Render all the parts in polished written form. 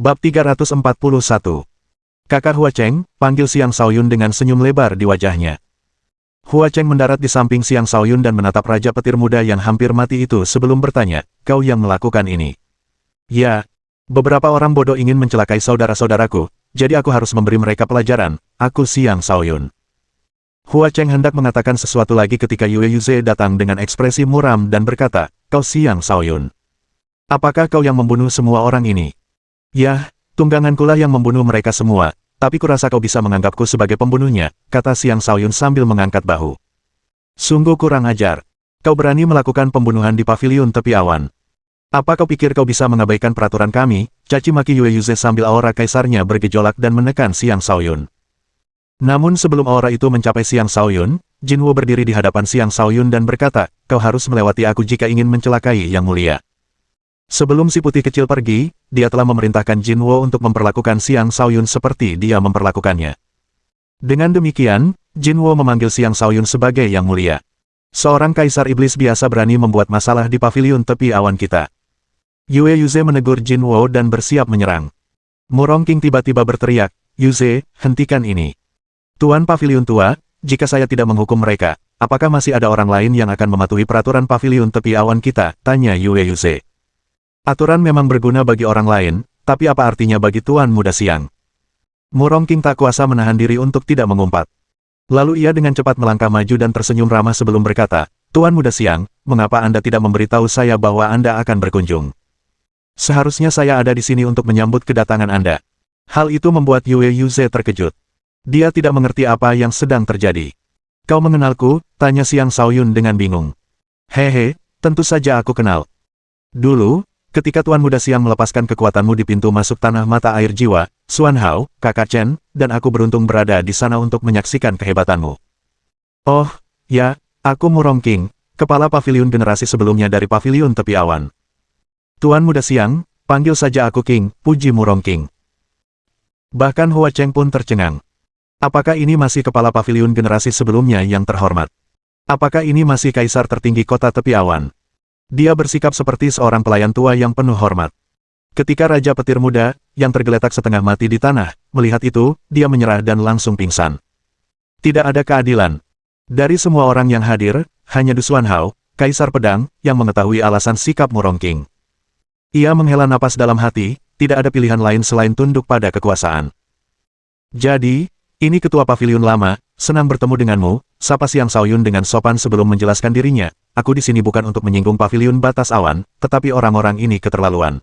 Bab 341. Kakak Hua Cheng, panggil Xiang Shaoyun dengan senyum lebar di wajahnya. Hua Cheng mendarat di samping Xiang Shaoyun dan menatap Raja Petir Muda yang hampir mati itu sebelum bertanya, "Kau yang melakukan ini?" "Ya, beberapa orang bodoh ingin mencelakai saudara-saudaraku, jadi aku harus memberi mereka pelajaran. Aku Xiang Shaoyun." Hua Cheng hendak mengatakan sesuatu lagi ketika Yue Yuze datang dengan ekspresi muram dan berkata, "Kau Xiang Shaoyun. Apakah kau yang membunuh semua orang ini?" "Yah, tunggangankulah yang membunuh mereka semua, tapi kurasa kau bisa menganggapku sebagai pembunuhnya," kata Xiang Shaoyun sambil mengangkat bahu. "Sungguh kurang ajar. Kau berani melakukan pembunuhan di paviliun tepi awan. Apa kau pikir kau bisa mengabaikan peraturan kami?" caci maki Yue Yuze sambil aura kaisarnya bergejolak dan menekan Xiang Shaoyun. Namun sebelum aura itu mencapai Xiang Shaoyun, Jinwo berdiri di hadapan Xiang Shaoyun dan berkata, "Kau harus melewati aku jika ingin mencelakai Yang Mulia." Sebelum si putih kecil pergi, dia telah memerintahkan Jinwo untuk memperlakukan Xiang Shaoyun seperti dia memperlakukannya. Dengan demikian, Jinwo memanggil Xiang Shaoyun sebagai Yang Mulia. "Seorang kaisar iblis biasa berani membuat masalah di paviliun tepi awan kita." Yue Yuze menegur Jinwo dan bersiap menyerang. Murong King tiba-tiba berteriak, "Yuze, hentikan ini. Tuan paviliun tua, jika saya tidak menghukum mereka, apakah masih ada orang lain yang akan mematuhi peraturan paviliun tepi awan kita?" tanya Yue Yuze. "Aturan memang berguna bagi orang lain, tapi apa artinya bagi Tuan Muda Xiang?" Murong King tak kuasa menahan diri untuk tidak mengumpat. Lalu ia dengan cepat melangkah maju dan tersenyum ramah sebelum berkata, "Tuan Muda Xiang, mengapa Anda tidak memberitahu saya bahwa Anda akan berkunjung? Seharusnya saya ada di sini untuk menyambut kedatangan Anda." Hal itu membuat Yue Yuze terkejut. Dia tidak mengerti apa yang sedang terjadi. "Kau mengenalku?" tanya Xiang Shaoyun dengan bingung. "Hehe, tentu saja aku kenal. Dulu, ketika Tuan Muda Xiang melepaskan kekuatanmu di pintu masuk tanah mata air jiwa, Xuan Hao, kakak Chen, dan aku beruntung berada di sana untuk menyaksikan kehebatanmu." "Oh, ya, aku Murong King, kepala paviliun generasi sebelumnya dari paviliun tepi awan." "Tuan Muda Xiang, panggil saja aku King," puji Murong King. Bahkan Hua Cheng pun tercengang. Apakah ini masih kepala paviliun generasi sebelumnya yang terhormat? Apakah ini masih kaisar tertinggi kota tepi awan? Dia bersikap seperti seorang pelayan tua yang penuh hormat. Ketika Raja Petir Muda, yang tergeletak setengah mati di tanah, melihat itu, dia menyerah dan langsung pingsan. Tidak ada keadilan. Dari semua orang yang hadir, hanya Du Xuan Hao, Kaisar Pedang, yang mengetahui alasan sikap Murong King. Ia menghela napas dalam hati, tidak ada pilihan lain selain tunduk pada kekuasaan. "Jadi, ini ketua paviliun lama, senang bertemu denganmu," sapa Xiang Shaoyun dengan sopan sebelum menjelaskan dirinya. "Aku di sini bukan untuk menyinggung paviliun batas awan, tetapi orang-orang ini keterlaluan.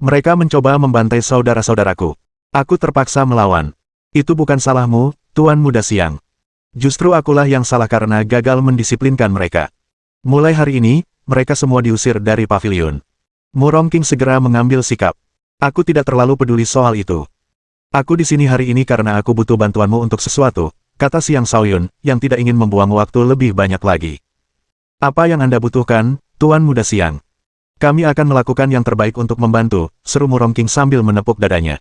Mereka mencoba membantai saudara-saudaraku. Aku terpaksa melawan. Itu bukan salahmu, Tuan Muda Xiang. Justru akulah yang salah karena gagal mendisiplinkan mereka. Mulai hari ini, mereka semua diusir dari paviliun." Murong King segera mengambil sikap. "Aku tidak terlalu peduli soal itu. Aku di sini hari ini karena aku butuh bantuanmu untuk sesuatu," kata Xiang Shaoyun, yang tidak ingin membuang waktu lebih banyak lagi. "Apa yang Anda butuhkan, Tuan Muda Xiang?" "Kami akan melakukan yang terbaik untuk membantu," seru Murong King sambil menepuk dadanya.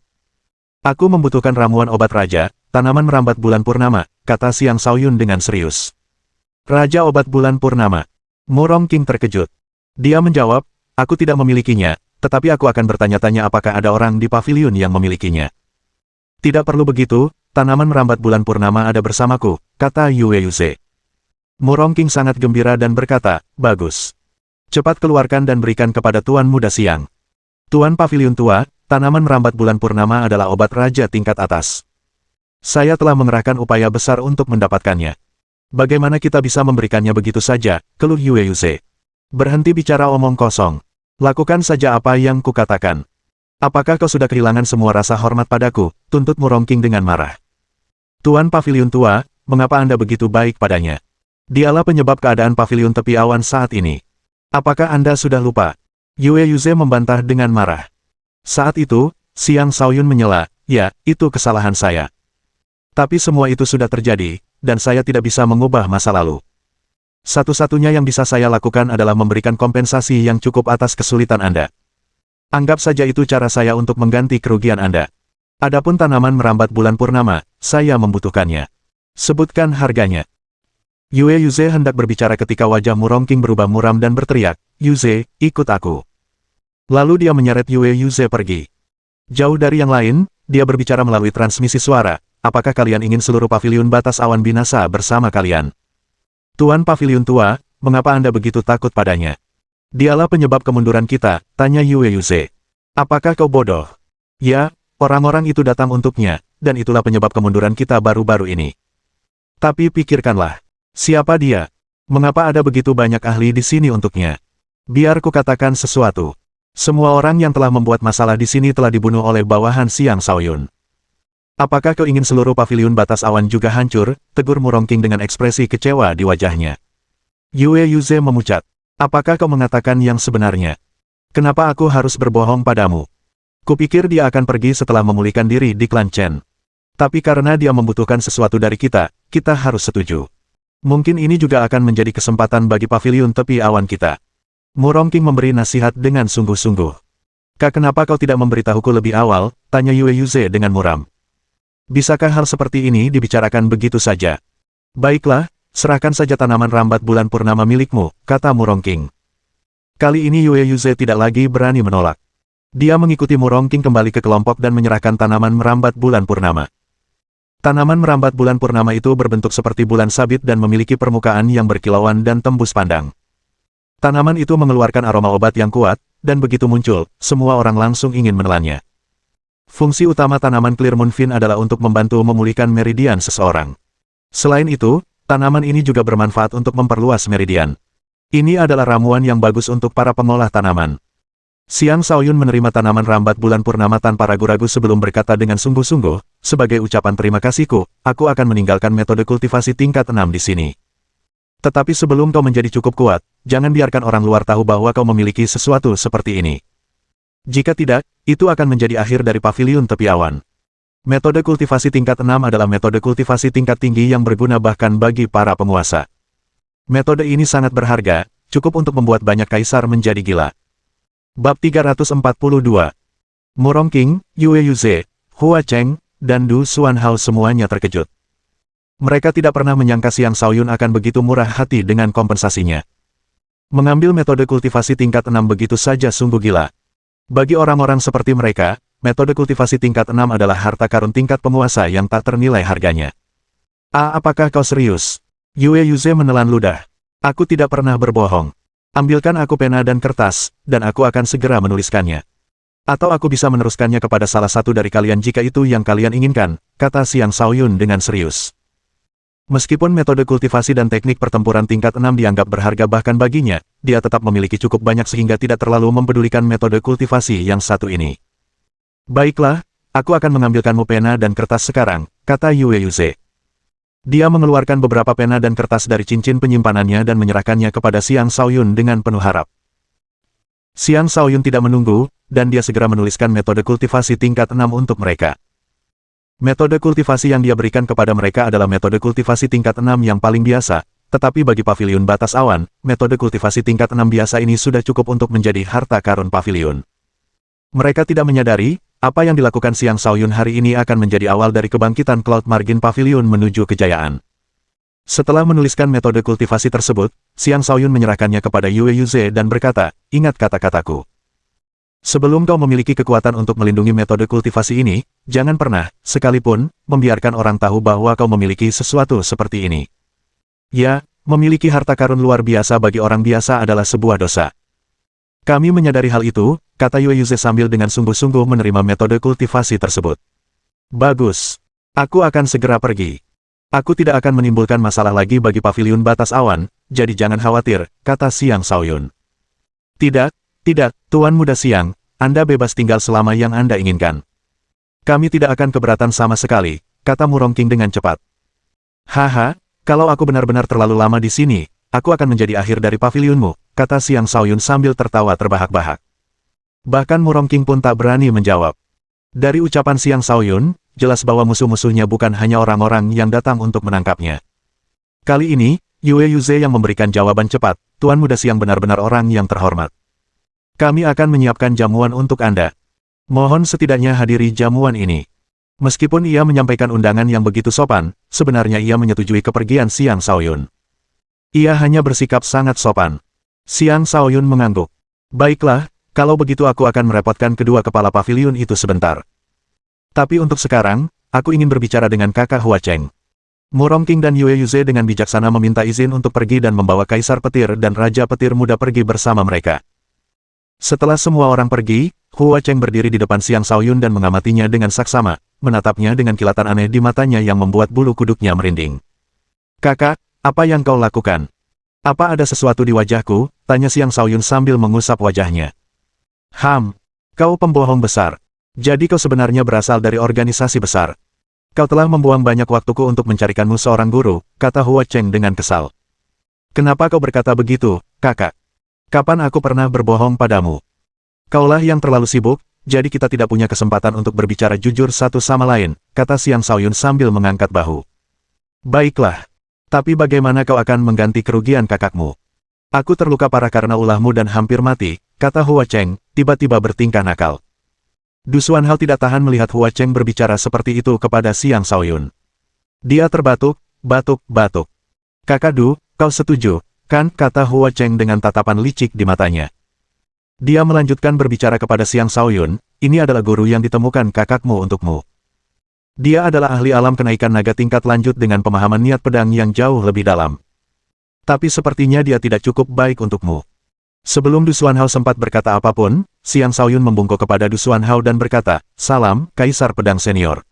"Aku membutuhkan ramuan obat raja, tanaman merambat bulan purnama," kata Xiang Shaoyun dengan serius. "Raja obat bulan purnama?" Murong King terkejut. Dia menjawab, "Aku tidak memilikinya, tetapi aku akan bertanya-tanya apakah ada orang di paviliun yang memilikinya." "Tidak perlu begitu, tanaman merambat bulan purnama ada bersamaku," kata Yue Yuze. Murong King sangat gembira dan berkata, "Bagus. Cepat keluarkan dan berikan kepada Tuan Muda Xiang. Tuan paviliun tua, tanaman merambat bulan purnama adalah obat raja tingkat atas. Saya telah mengerahkan upaya besar untuk mendapatkannya. Bagaimana kita bisa memberikannya begitu saja?" keluh Yue Yuze. "Berhenti bicara omong kosong. Lakukan saja apa yang kukatakan." "Apakah kau sudah kehilangan semua rasa hormat padaku?" tuntut Murong King dengan marah. "Tuan paviliun tua, mengapa Anda begitu baik padanya? Dialah penyebab keadaan paviliun tepi awan saat ini. Apakah Anda sudah lupa?" Yue Yuze membantah dengan marah. Saat itu, Xiang Shaoyun menyela, "Ya, itu kesalahan saya. Tapi semua itu sudah terjadi, dan saya tidak bisa mengubah masa lalu. Satu-satunya yang bisa saya lakukan adalah memberikan kompensasi yang cukup atas kesulitan Anda. Anggap saja itu cara saya untuk mengganti kerugian Anda. Adapun tanaman merambat bulan purnama, saya membutuhkannya. Sebutkan harganya." Yue Yuze hendak berbicara ketika wajah Murong King berubah muram dan berteriak, "Yuze, ikut aku." Lalu dia menyeret Yue Yuze pergi. Jauh dari yang lain, dia berbicara melalui transmisi suara. Apakah kalian ingin seluruh paviliun batas awan binasa bersama kalian? Tuan Paviliun Tua, mengapa Anda begitu takut padanya? Dialah penyebab kemunduran kita, tanya Yue Yuze. Apakah kau bodoh? Ya, orang-orang itu datang untuknya, dan itulah penyebab kemunduran kita baru-baru ini. Tapi pikirkanlah, siapa dia? Mengapa ada begitu banyak ahli di sini untuknya? Biar ku katakan sesuatu. Semua orang yang telah membuat masalah di sini telah dibunuh oleh bawahan Xiang Shaoyun. Apakah kau ingin seluruh paviliun batas awan juga hancur? Tegur Murongking dengan ekspresi kecewa di wajahnya. Yue Yuze memucat. Apakah kau mengatakan yang sebenarnya? Kenapa aku harus berbohong padamu? Kupikir dia akan pergi setelah memulihkan diri di klan Chen. Tapi karena dia membutuhkan sesuatu dari kita, kita harus setuju. Mungkin ini juga akan menjadi kesempatan bagi paviliun tepi awan kita. Murongking memberi nasihat dengan sungguh-sungguh. Kak, kenapa kau tidak memberitahuku lebih awal? Tanya Yue Yuze dengan muram. Bisakah hal seperti ini dibicarakan begitu saja? Baiklah, serahkan saja tanaman rambat bulan purnama milikmu, kata Murongking. Kali ini Yue Yuze tidak lagi berani menolak. Dia mengikuti Murongking kembali ke kelompok dan menyerahkan tanaman merambat bulan purnama. Tanaman merambat bulan purnama itu berbentuk seperti bulan sabit dan memiliki permukaan yang berkilauan dan tembus pandang. Tanaman itu mengeluarkan aroma obat yang kuat, dan begitu muncul, semua orang langsung ingin menelannya. Fungsi utama tanaman Clear Moon Fin adalah untuk membantu memulihkan meridian seseorang. Selain itu, tanaman ini juga bermanfaat untuk memperluas meridian. Ini adalah ramuan yang bagus untuk para pengolah tanaman. Xiang Shaoyun menerima tanaman rambat bulan purnama tanpa ragu-ragu sebelum berkata dengan sungguh-sungguh, sebagai ucapan terima kasihku, aku akan meninggalkan metode kultivasi tingkat 6 di sini. Tetapi sebelum kau menjadi cukup kuat, jangan biarkan orang luar tahu bahwa kau memiliki sesuatu seperti ini. Jika tidak, itu akan menjadi akhir dari paviliun tepi awan. Metode kultivasi tingkat 6 adalah metode kultivasi tingkat tinggi yang berguna bahkan bagi para penguasa. Metode ini sangat berharga, cukup untuk membuat banyak kaisar menjadi gila. Bab 342. Murongking, Yue Yuze, Hua Cheng, dan Du Xuanhao semuanya terkejut. Mereka tidak pernah menyangka Xiang Shaoyun akan begitu murah hati dengan kompensasinya. Mengambil metode kultivasi tingkat 6 begitu saja sungguh gila. Bagi orang-orang seperti mereka, metode kultivasi tingkat 6 adalah harta karun tingkat penguasa yang tak ternilai harganya. Apakah kau serius? Yue Yuze menelan ludah. Aku tidak pernah berbohong. Ambilkan aku pena dan kertas, dan aku akan segera menuliskannya. Atau aku bisa meneruskannya kepada salah satu dari kalian jika itu yang kalian inginkan, kata Xiang Shaoyun dengan serius. Meskipun metode kultivasi dan teknik pertempuran tingkat 6 dianggap berharga bahkan baginya, dia tetap memiliki cukup banyak sehingga tidak terlalu mempedulikan metode kultivasi yang satu ini. Baiklah, aku akan mengambilkanmu pena dan kertas sekarang, kata Yue Yuze. Dia mengeluarkan beberapa pena dan kertas dari cincin penyimpanannya dan menyerahkannya kepada Xiang Shaoyun dengan penuh harap. Xiang Shaoyun tidak menunggu, dan dia segera menuliskan metode kultivasi tingkat 6 untuk mereka. Metode kultivasi yang dia berikan kepada mereka adalah metode kultivasi tingkat 6 yang paling biasa, tetapi bagi paviliun batas awan, metode kultivasi tingkat 6 biasa ini sudah cukup untuk menjadi harta karun paviliun. Mereka tidak menyadari, apa yang dilakukan Xiang Shaoyun hari ini akan menjadi awal dari kebangkitan Cloud Margin Pavilion menuju kejayaan. Setelah menuliskan metode kultivasi tersebut, Xiang Shaoyun menyerahkannya kepada Yue Yuze dan berkata, ingat kata-kataku. Sebelum kau memiliki kekuatan untuk melindungi metode kultivasi ini, jangan pernah, sekalipun, membiarkan orang tahu bahwa kau memiliki sesuatu seperti ini. Ya, memiliki harta karun luar biasa bagi orang biasa adalah sebuah dosa. Kami menyadari hal itu, kata Yue Yuze sambil dengan sungguh-sungguh menerima metode kultivasi tersebut. Bagus. Aku akan segera pergi. Aku tidak akan menimbulkan masalah lagi bagi paviliun batas awan, jadi jangan khawatir, kata Xiang Shaoyun. Tidak, Tuan Muda Xiang, Anda bebas tinggal selama yang Anda inginkan. Kami tidak akan keberatan sama sekali, kata Murongking dengan cepat. Haha, kalau aku benar-benar terlalu lama di sini, aku akan menjadi akhir dari pavilionmu, kata Xiang Shaoyun sambil tertawa terbahak-bahak. Bahkan Murongking pun tak berani menjawab. Dari ucapan Xiang Shaoyun, jelas bahwa musuh-musuhnya bukan hanya orang-orang yang datang untuk menangkapnya. Kali ini, Yue Yuze yang memberikan jawaban cepat, Tuan Muda Xiang benar-benar orang yang terhormat. Kami akan menyiapkan jamuan untuk Anda. Mohon setidaknya hadiri jamuan ini. Meskipun ia menyampaikan undangan yang begitu sopan, sebenarnya ia menyetujui kepergian Xiang Shaoyun. Ia hanya bersikap sangat sopan. Xiang Shaoyun mengangguk. Baiklah, Kalau begitu aku akan merepotkan kedua kepala pavilion itu sebentar. Tapi untuk sekarang, aku ingin berbicara dengan kakak Hua Cheng. Murong King dan Yue Yuze dengan bijaksana meminta izin untuk pergi dan membawa Kaisar Petir dan Raja Petir Muda pergi bersama mereka. Setelah semua orang pergi, Hua Cheng berdiri di depan Xiang Shaoyun dan mengamatinya dengan saksama, menatapnya dengan kilatan aneh di matanya yang membuat bulu kuduknya merinding. Kakak, apa yang kau lakukan? Apa ada sesuatu di wajahku? Tanya Xiang Shaoyun sambil mengusap wajahnya. Kau pembohong besar. Jadi kau sebenarnya berasal dari organisasi besar. Kau telah membuang banyak waktuku untuk mencarikanmu seorang guru, kata Hua Cheng dengan kesal. Kenapa kau berkata begitu, kakak? Kapan aku pernah berbohong padamu? Kaulah yang terlalu sibuk, jadi kita tidak punya kesempatan untuk berbicara jujur satu sama lain, kata Xiang Shaoyun sambil mengangkat bahu. Baiklah. Tapi bagaimana kau akan mengganti kerugian kakakmu? Aku terluka parah karena ulahmu dan hampir mati, kata Hua Cheng, tiba-tiba bertingkah nakal. Du Xuanhao tidak tahan melihat Hua Cheng berbicara seperti itu kepada Xiang Shaoyun. Dia terbatuk, batuk. Kakak Du, kau setuju, kan? Kata Hua Cheng dengan tatapan licik di matanya. Dia melanjutkan berbicara kepada Xiang Shaoyun, ini adalah guru yang ditemukan kakakmu untukmu. Dia adalah ahli alam kenaikan naga tingkat lanjut dengan pemahaman niat pedang yang jauh lebih dalam. Tapi sepertinya dia tidak cukup baik untukmu. Sebelum Du Xuanhao sempat berkata apapun, Xiang Shaoyun membungkuk kepada Du Xuanhao dan berkata, "Salam, Kaisar Pedang Senior.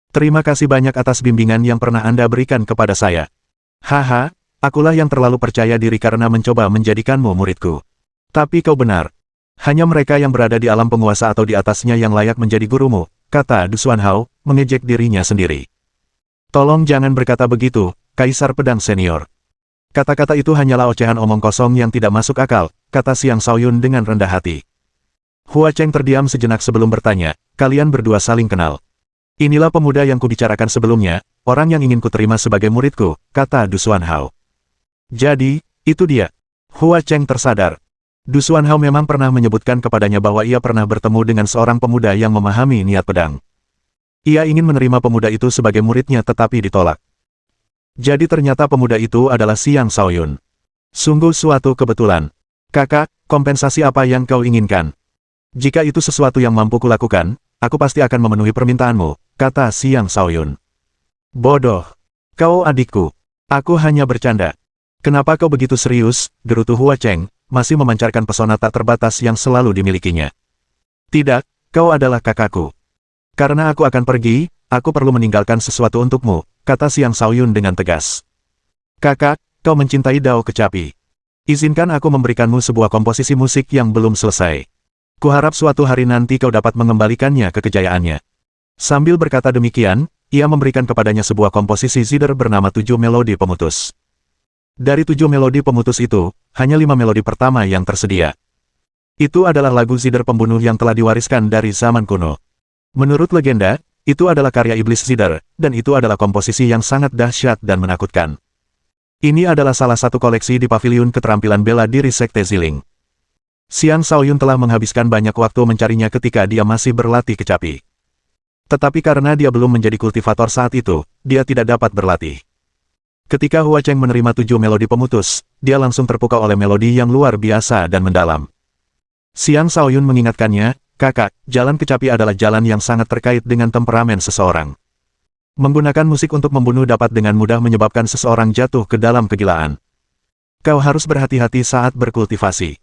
Terima kasih banyak atas bimbingan yang pernah Anda berikan kepada saya. Haha, akulah yang terlalu percaya diri karena mencoba menjadikanmu muridku. Tapi kau benar. Hanya mereka yang berada di alam penguasa atau di atasnya yang layak menjadi gurumu," kata Du Xuanhao, mengejek dirinya sendiri. "Tolong jangan berkata begitu, Kaisar Pedang Senior. Kata-kata itu hanyalah ocehan omong kosong yang tidak masuk akal," kata Xiang Shaoyun dengan rendah hati. Hua Cheng terdiam sejenak sebelum bertanya, "Kalian berdua saling kenal?" "Inilah pemuda yang kubicarakan sebelumnya, orang yang ingin kuterima sebagai muridku," kata Du Xuanhao. "Jadi, itu dia." Hua Cheng tersadar. Du Xuanhao memang pernah menyebutkan kepadanya bahwa ia pernah bertemu dengan seorang pemuda yang memahami niat pedang. Ia ingin menerima pemuda itu sebagai muridnya tetapi ditolak. Jadi ternyata pemuda itu adalah Xiang Shaoyun. Sungguh suatu kebetulan. Kakak, kompensasi apa yang kau inginkan? Jika itu sesuatu yang mampu kulakukan, aku pasti akan memenuhi permintaanmu, kata Xiang Shaoyun. Bodoh. Kau adikku. Aku hanya bercanda. Kenapa kau begitu serius, gerutu Hua Cheng, masih memancarkan pesona tak terbatas yang selalu dimilikinya. Tidak, kau adalah kakakku. Karena aku akan pergi, aku perlu meninggalkan sesuatu untukmu, kata Xiang Shaoyun dengan tegas. Kakak, kau mencintai Dao Kecapi. Izinkan aku memberikanmu sebuah komposisi musik yang belum selesai. Kuharap suatu hari nanti kau dapat mengembalikannya ke kejayaannya. Sambil berkata demikian, ia memberikan kepadanya sebuah komposisi zither bernama 7 melodi pemutus. Dari 7 melodi pemutus itu, hanya 5 melodi pertama yang tersedia. Itu adalah lagu zither pembunuh yang telah diwariskan dari zaman kuno. Menurut legenda, itu adalah karya iblis zither, dan itu adalah komposisi yang sangat dahsyat dan menakutkan. Ini adalah salah satu koleksi di pavilion keterampilan bela diri Sekte Ziling. Xiang Shaoyun telah menghabiskan banyak waktu mencarinya ketika dia masih berlatih kecapi. Tetapi karena dia belum menjadi kultivator saat itu, dia tidak dapat berlatih. Ketika Hua Cheng menerima 7 melodi pemutus, dia langsung terpukau oleh melodi yang luar biasa dan mendalam. Xiang Shaoyun mengingatkannya, kakak, jalan kecapi adalah jalan yang sangat terkait dengan temperamen seseorang. Menggunakan musik untuk membunuh dapat dengan mudah menyebabkan seseorang jatuh ke dalam kegilaan. Kau harus berhati-hati saat berkultivasi.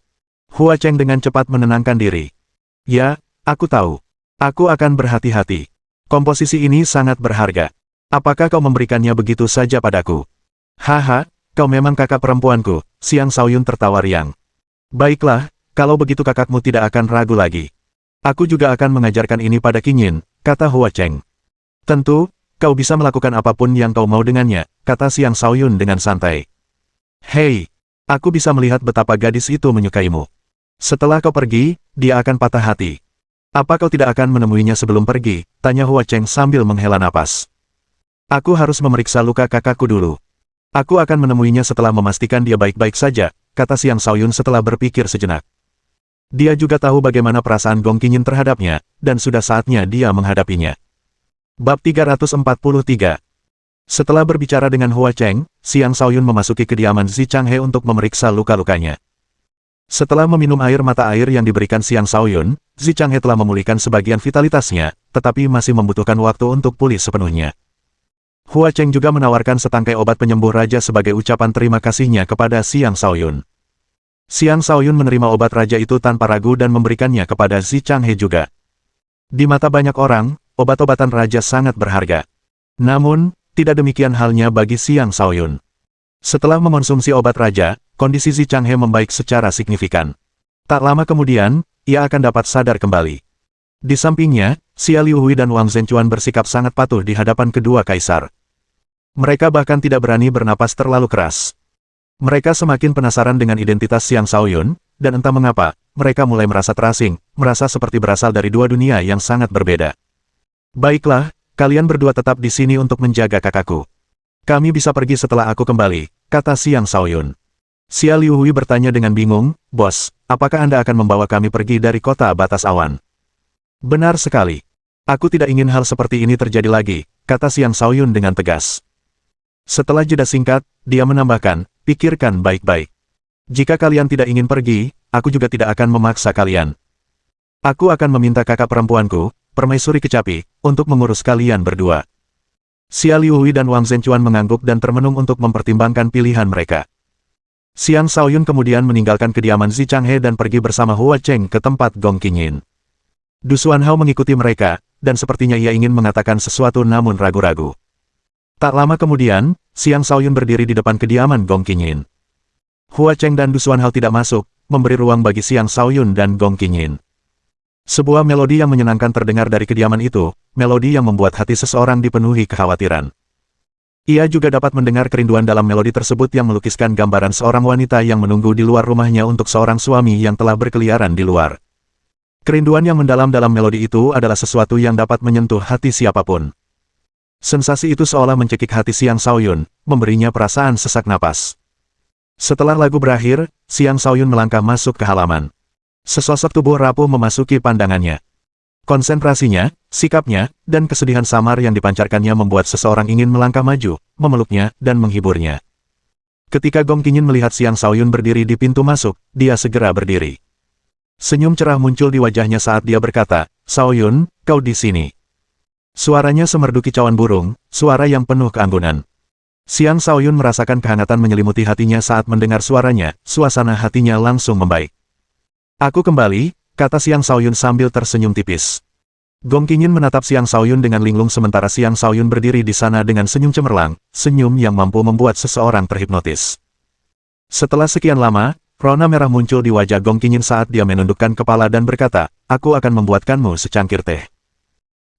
Hua Cheng dengan cepat menenangkan diri. Ya, aku tahu. Aku akan berhati-hati. Komposisi ini sangat berharga. Apakah kau memberikannya begitu saja padaku? Haha, kau memang kakak perempuanku, Xiang Shaoyun tertawa riang. Baiklah, kalau begitu kakakmu tidak akan ragu lagi. Aku juga akan mengajarkan ini pada Qingyin, kata Hua Cheng. Tentu, kau bisa melakukan apapun yang kau mau dengannya, kata Xiang Shaoyun dengan santai. Hei, aku bisa melihat betapa gadis itu menyukaimu. Setelah kau pergi, dia akan patah hati. Apa kau tidak akan menemuinya sebelum pergi? Tanya Hua Cheng sambil menghela napas. Aku harus memeriksa luka kakakku dulu. Aku akan menemuinya setelah memastikan dia baik-baik saja, kata Xiang Shaoyun setelah berpikir sejenak. Dia juga tahu bagaimana perasaan Gong Qingyin terhadapnya, dan sudah saatnya dia menghadapinya. Bab 343. Setelah berbicara dengan Hua Cheng, Xiang Shaoyun memasuki kediaman Zi Changhe untuk memeriksa luka-lukanya. Setelah meminum air mata air yang diberikan Xiang Shaoyun, Zi Changhe telah memulihkan sebagian vitalitasnya, tetapi masih membutuhkan waktu untuk pulih sepenuhnya. Hua Cheng juga menawarkan setangkai obat penyembuh raja sebagai ucapan terima kasihnya kepada Xiang Shaoyun. Xiang Shaoyun menerima obat raja itu tanpa ragu dan memberikannya kepada Zi Changhe juga. Di mata banyak orang, obat-obatan raja sangat berharga. Namun, tidak demikian halnya bagi Xiang Shaoyun. Setelah mengonsumsi obat raja, kondisi Zi Changhe membaik secara signifikan. Tak lama kemudian, ia akan dapat sadar kembali. Di sampingnya, Xia Liuhui dan Wang Zhenchuan bersikap sangat patuh di hadapan kedua kaisar. Mereka bahkan tidak berani bernapas terlalu keras. Mereka semakin penasaran dengan identitas Xiang Shaoyun, dan entah mengapa, mereka mulai merasa terasing, merasa seperti berasal dari dua dunia yang sangat berbeda. Baiklah, kalian berdua tetap di sini untuk menjaga kakakku. Kami bisa pergi setelah aku kembali, kata Xiang Shaoyun. Xia Liuhui bertanya dengan bingung, Bos, apakah Anda akan membawa kami pergi dari kota batas awan? Benar sekali. Aku tidak ingin hal seperti ini terjadi lagi, kata Xiang Shaoyun dengan tegas. Setelah jeda singkat, dia menambahkan, pikirkan baik-baik. Jika kalian tidak ingin pergi, aku juga tidak akan memaksa kalian. Aku akan meminta kakak perempuanku, Permaisuri Kecapi, untuk mengurus kalian berdua. Xia Liuhui dan Wang Zhenchuan mengangguk dan termenung untuk mempertimbangkan pilihan mereka. Xiang Shaoyun kemudian meninggalkan kediaman Zi Changhe dan pergi bersama Hua Cheng ke tempat Gong Qingyin. Du Xuanhao mengikuti mereka, dan sepertinya ia ingin mengatakan sesuatu namun ragu-ragu. Tak lama kemudian, Xiang Shaoyun berdiri di depan kediaman Gong Qingyin. Hua Cheng dan Du Xuanhao tidak masuk, memberi ruang bagi Xiang Shaoyun dan Gong Qingyin. Sebuah melodi yang menyenangkan terdengar dari kediaman itu, melodi yang membuat hati seseorang dipenuhi kekhawatiran. Ia juga dapat mendengar kerinduan dalam melodi tersebut yang melukiskan gambaran seorang wanita yang menunggu di luar rumahnya untuk seorang suami yang telah berkeliaran di luar. Kerinduan yang mendalam dalam melodi itu adalah sesuatu yang dapat menyentuh hati siapapun. Sensasi itu seolah mencekik hati Xiang Shaoyun, memberinya perasaan sesak napas. Setelah lagu berakhir, Xiang Shaoyun melangkah masuk ke halaman. Sesosok tubuh rapuh memasuki pandangannya. Konsentrasinya, sikapnya, dan kesedihan samar yang dipancarkannya membuat seseorang ingin melangkah maju, memeluknya, dan menghiburnya. Ketika Gong Qingyin melihat Xiang Shaoyun berdiri di pintu masuk, dia segera berdiri. Senyum cerah muncul di wajahnya saat dia berkata, Shaoyun, kau di sini. Suaranya semerdu kicauan burung, suara yang penuh keanggunan. Xiang Shaoyun merasakan kehangatan menyelimuti hatinya saat mendengar suaranya, suasana hatinya langsung membaik. Aku kembali, kata Xiang Shaoyun sambil tersenyum tipis. Gong Qingyin menatap Xiang Shaoyun dengan linglung sementara Xiang Shaoyun berdiri di sana dengan senyum cemerlang, senyum yang mampu membuat seseorang terhipnotis. Setelah sekian lama, rona merah muncul di wajah Gong Qingyin saat dia menundukkan kepala dan berkata, aku akan membuatkanmu secangkir teh.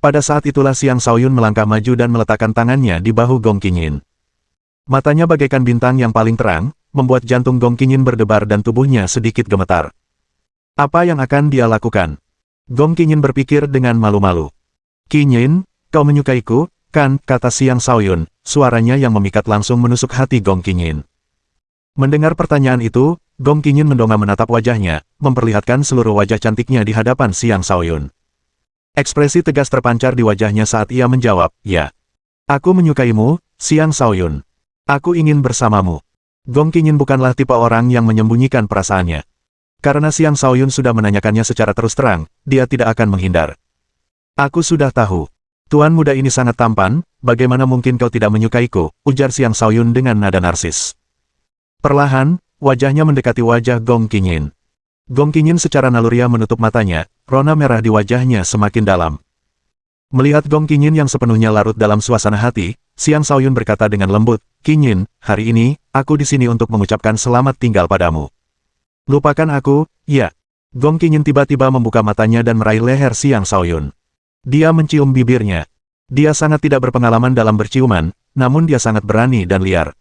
Pada saat itulah Xiang Shaoyun melangkah maju dan meletakkan tangannya di bahu Gong Qingyin. Matanya bagaikan bintang yang paling terang, membuat jantung Gong Qingyin berdebar dan tubuhnya sedikit gemetar. Apa yang akan dia lakukan? Gong Qingyin berpikir dengan malu-malu. Qingyin, kau menyukaiku, kan, kata Xiang Shaoyun, suaranya yang memikat langsung menusuk hati Gong Qingyin. Mendengar pertanyaan itu, Gong Qingyin mendongak menatap wajahnya, memperlihatkan seluruh wajah cantiknya di hadapan Xiang Shaoyun. Ekspresi tegas terpancar di wajahnya saat ia menjawab, ya. Aku menyukaimu, Xiang Shaoyun. Aku ingin bersamamu. Gong Qingyin bukanlah tipe orang yang menyembunyikan perasaannya. Karena Xiang Shaoyun sudah menanyakannya secara terus terang, dia tidak akan menghindar. Aku sudah tahu. Tuan muda ini sangat tampan, bagaimana mungkin kau tidak menyukaiku, ujar Xiang Shaoyun dengan nada narsis. Perlahan, wajahnya mendekati wajah Gong Qingyin. Gong Qingyin secara naluriah menutup matanya, rona merah di wajahnya semakin dalam. Melihat Gong Qingyin yang sepenuhnya larut dalam suasana hati, Xiang Shaoyun berkata dengan lembut, Qingyin, hari ini, aku di sini untuk mengucapkan selamat tinggal padamu. Lupakan aku, ya. Gong Qingyin tiba-tiba membuka matanya dan meraih leher Xiang Shaoyun. Dia mencium bibirnya. Dia sangat tidak berpengalaman dalam berciuman, namun dia sangat berani dan liar.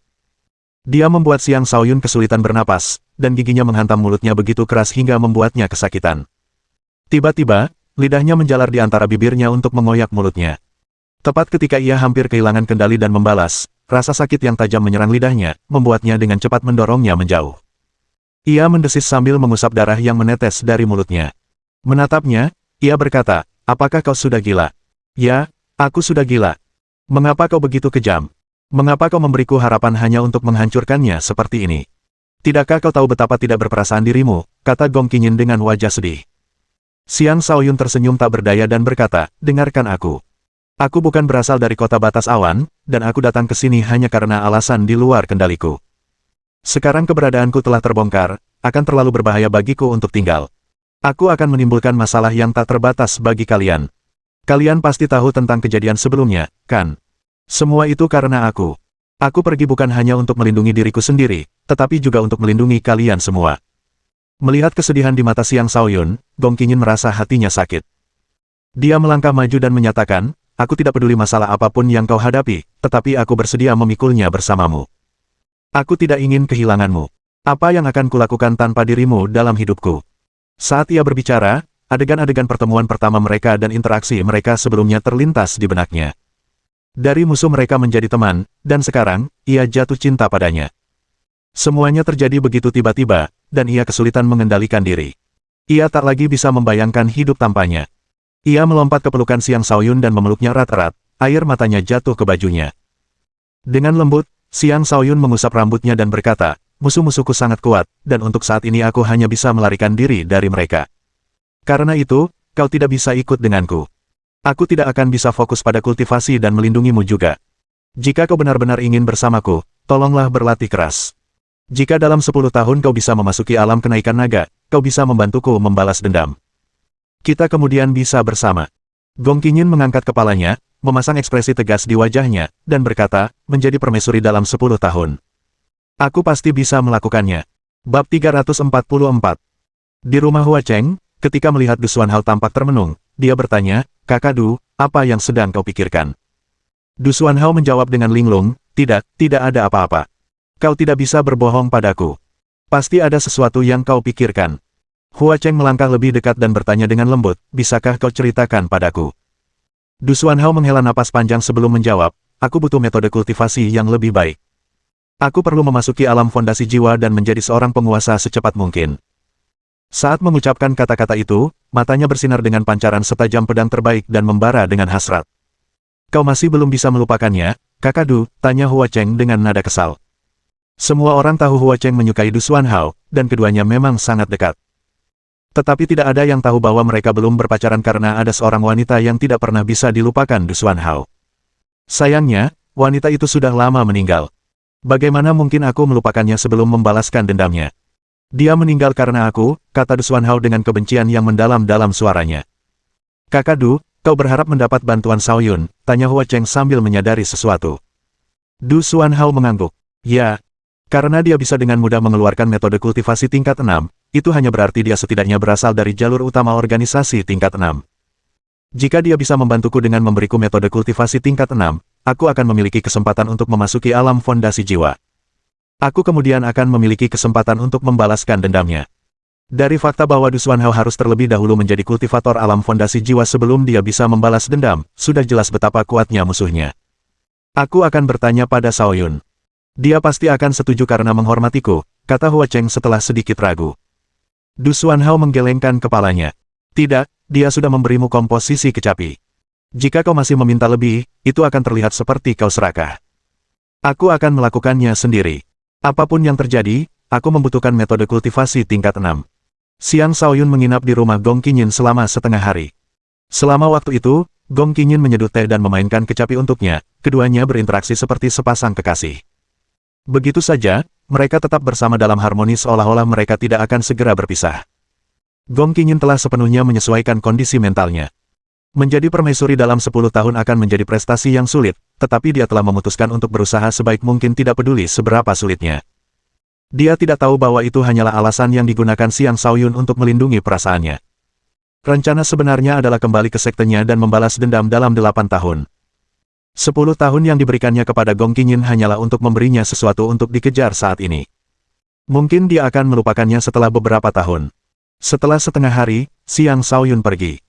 Dia membuat Xiang Shaoyun kesulitan bernapas, dan giginya menghantam mulutnya begitu keras hingga membuatnya kesakitan. Tiba-tiba, lidahnya menjalar di antara bibirnya untuk mengoyak mulutnya. Tepat ketika ia hampir kehilangan kendali dan membalas, rasa sakit yang tajam menyerang lidahnya, membuatnya dengan cepat mendorongnya menjauh. Ia mendesis sambil mengusap darah yang menetes dari mulutnya. Menatapnya, ia berkata, apakah kau sudah gila? Ya, aku sudah gila. Mengapa kau begitu kejam? Mengapa kau memberiku harapan hanya untuk menghancurkannya seperti ini? Tidakkah kau tahu betapa tidak berperasaan dirimu, kata Gong Qingyin dengan wajah sedih. Xiang Shaoyun tersenyum tak berdaya dan berkata, dengarkan aku. Aku bukan berasal dari kota batas awan, dan aku datang ke sini hanya karena alasan di luar kendaliku. Sekarang keberadaanku telah terbongkar, akan terlalu berbahaya bagiku untuk tinggal. Aku akan menimbulkan masalah yang tak terbatas bagi kalian. Kalian pasti tahu tentang kejadian sebelumnya, kan? Semua itu karena aku. Aku pergi bukan hanya untuk melindungi diriku sendiri, tetapi juga untuk melindungi kalian semua. Melihat kesedihan di mata Xiang Shaoyun, Gong Qingyin merasa hatinya sakit. Dia melangkah maju dan menyatakan, aku tidak peduli masalah apapun yang kau hadapi, tetapi aku bersedia memikulnya bersamamu. Aku tidak ingin kehilanganmu. Apa yang akan kulakukan tanpa dirimu dalam hidupku? Saat ia berbicara, adegan-adegan pertemuan pertama mereka dan interaksi mereka sebelumnya terlintas di benaknya. Dari musuh mereka menjadi teman, dan sekarang, ia jatuh cinta padanya. Semuanya terjadi begitu tiba-tiba, dan ia kesulitan mengendalikan diri. Ia tak lagi bisa membayangkan hidup tanpanya. Ia melompat ke pelukan Xiang Shaoyun dan memeluknya erat-erat, air matanya jatuh ke bajunya. Dengan lembut, Xiang Shaoyun mengusap rambutnya dan berkata, musuh-musuhku sangat kuat, dan untuk saat ini aku hanya bisa melarikan diri dari mereka. Karena itu, kau tidak bisa ikut denganku. Aku tidak akan bisa fokus pada kultivasi dan melindungimu juga. Jika kau benar-benar ingin bersamaku, tolonglah berlatih keras. Jika dalam 10 tahun kau bisa memasuki alam kenaikan naga, kau bisa membantuku membalas dendam. Kita kemudian bisa bersama. Gong Qingyin mengangkat kepalanya, memasang ekspresi tegas di wajahnya, dan berkata, menjadi permaisuri dalam 10 tahun. Aku pasti bisa melakukannya. Bab 344. Di rumah Hua Cheng, ketika melihat Du Xuanhao tampak termenung, dia bertanya, Kakak Du, apa yang sedang kau pikirkan? Du Xuanhao menjawab dengan linglung, tidak ada apa-apa. Kau tidak bisa berbohong padaku. Pasti ada sesuatu yang kau pikirkan. Hua Cheng melangkah lebih dekat dan bertanya dengan lembut, bisakah kau ceritakan padaku? Du Xuanhao menghela napas panjang sebelum menjawab, aku butuh metode kultivasi yang lebih baik. Aku perlu memasuki alam fondasi jiwa dan menjadi seorang penguasa secepat mungkin. Saat mengucapkan kata-kata itu, matanya bersinar dengan pancaran setajam pedang terbaik dan membara dengan hasrat. Kau masih belum bisa melupakannya, Kakak Du, tanya Hua Cheng dengan nada kesal. Semua orang tahu Hua Cheng menyukai Du Xuanhao, dan keduanya memang sangat dekat. Tetapi tidak ada yang tahu bahwa mereka belum berpacaran karena ada seorang wanita yang tidak pernah bisa dilupakan Du Xuanhao. Sayangnya, wanita itu sudah lama meninggal. Bagaimana mungkin aku melupakannya sebelum membalaskan dendamnya? Dia meninggal karena aku, kata Du Xuanhao dengan kebencian yang mendalam dalam suaranya. Kakak Du, kau berharap mendapat bantuan Shaoyun, tanya Hua Cheng sambil menyadari sesuatu. Du Xuanhao mengangguk. Ya, karena dia bisa dengan mudah mengeluarkan metode kultivasi tingkat 6, itu hanya berarti dia setidaknya berasal dari jalur utama organisasi tingkat 6. Jika dia bisa membantuku dengan memberiku metode kultivasi tingkat 6, aku akan memiliki kesempatan untuk memasuki alam fondasi jiwa. Aku kemudian akan memiliki kesempatan untuk membalaskan dendamnya. Dari fakta bahwa Du Xuanhao harus terlebih dahulu menjadi kultivator alam fondasi jiwa sebelum dia bisa membalas dendam, sudah jelas betapa kuatnya musuhnya. Aku akan bertanya pada Shaoyun. Dia pasti akan setuju karena menghormatiku, kata Hua Cheng setelah sedikit ragu. Du Xuanhao menggelengkan kepalanya. Tidak, dia sudah memberimu komposisi kecapi. Jika kau masih meminta lebih, itu akan terlihat seperti kau serakah. Aku akan melakukannya sendiri. Apapun yang terjadi, aku membutuhkan metode kultivasi tingkat 6. Xiang Shaoyun menginap di rumah Gong Qingyin selama setengah hari. Selama waktu itu, Gong Qingyin menyeduh teh dan memainkan kecapi untuknya, keduanya berinteraksi seperti sepasang kekasih. Begitu saja, mereka tetap bersama dalam harmoni seolah-olah mereka tidak akan segera berpisah. Gong Qingyin telah sepenuhnya menyesuaikan kondisi mentalnya. Menjadi permaisuri dalam 10 tahun akan menjadi prestasi yang sulit, tetapi dia telah memutuskan untuk berusaha sebaik mungkin tidak peduli seberapa sulitnya. Dia tidak tahu bahwa itu hanyalah alasan yang digunakan Xiang Shaoyun untuk melindungi perasaannya. Rencana sebenarnya adalah kembali ke sektenya dan membalas dendam dalam 8 tahun. 10 tahun yang diberikannya kepada Gong Qingyin hanyalah untuk memberinya sesuatu untuk dikejar saat ini. Mungkin dia akan melupakannya setelah beberapa tahun. Setelah setengah hari, Xiang Shaoyun pergi.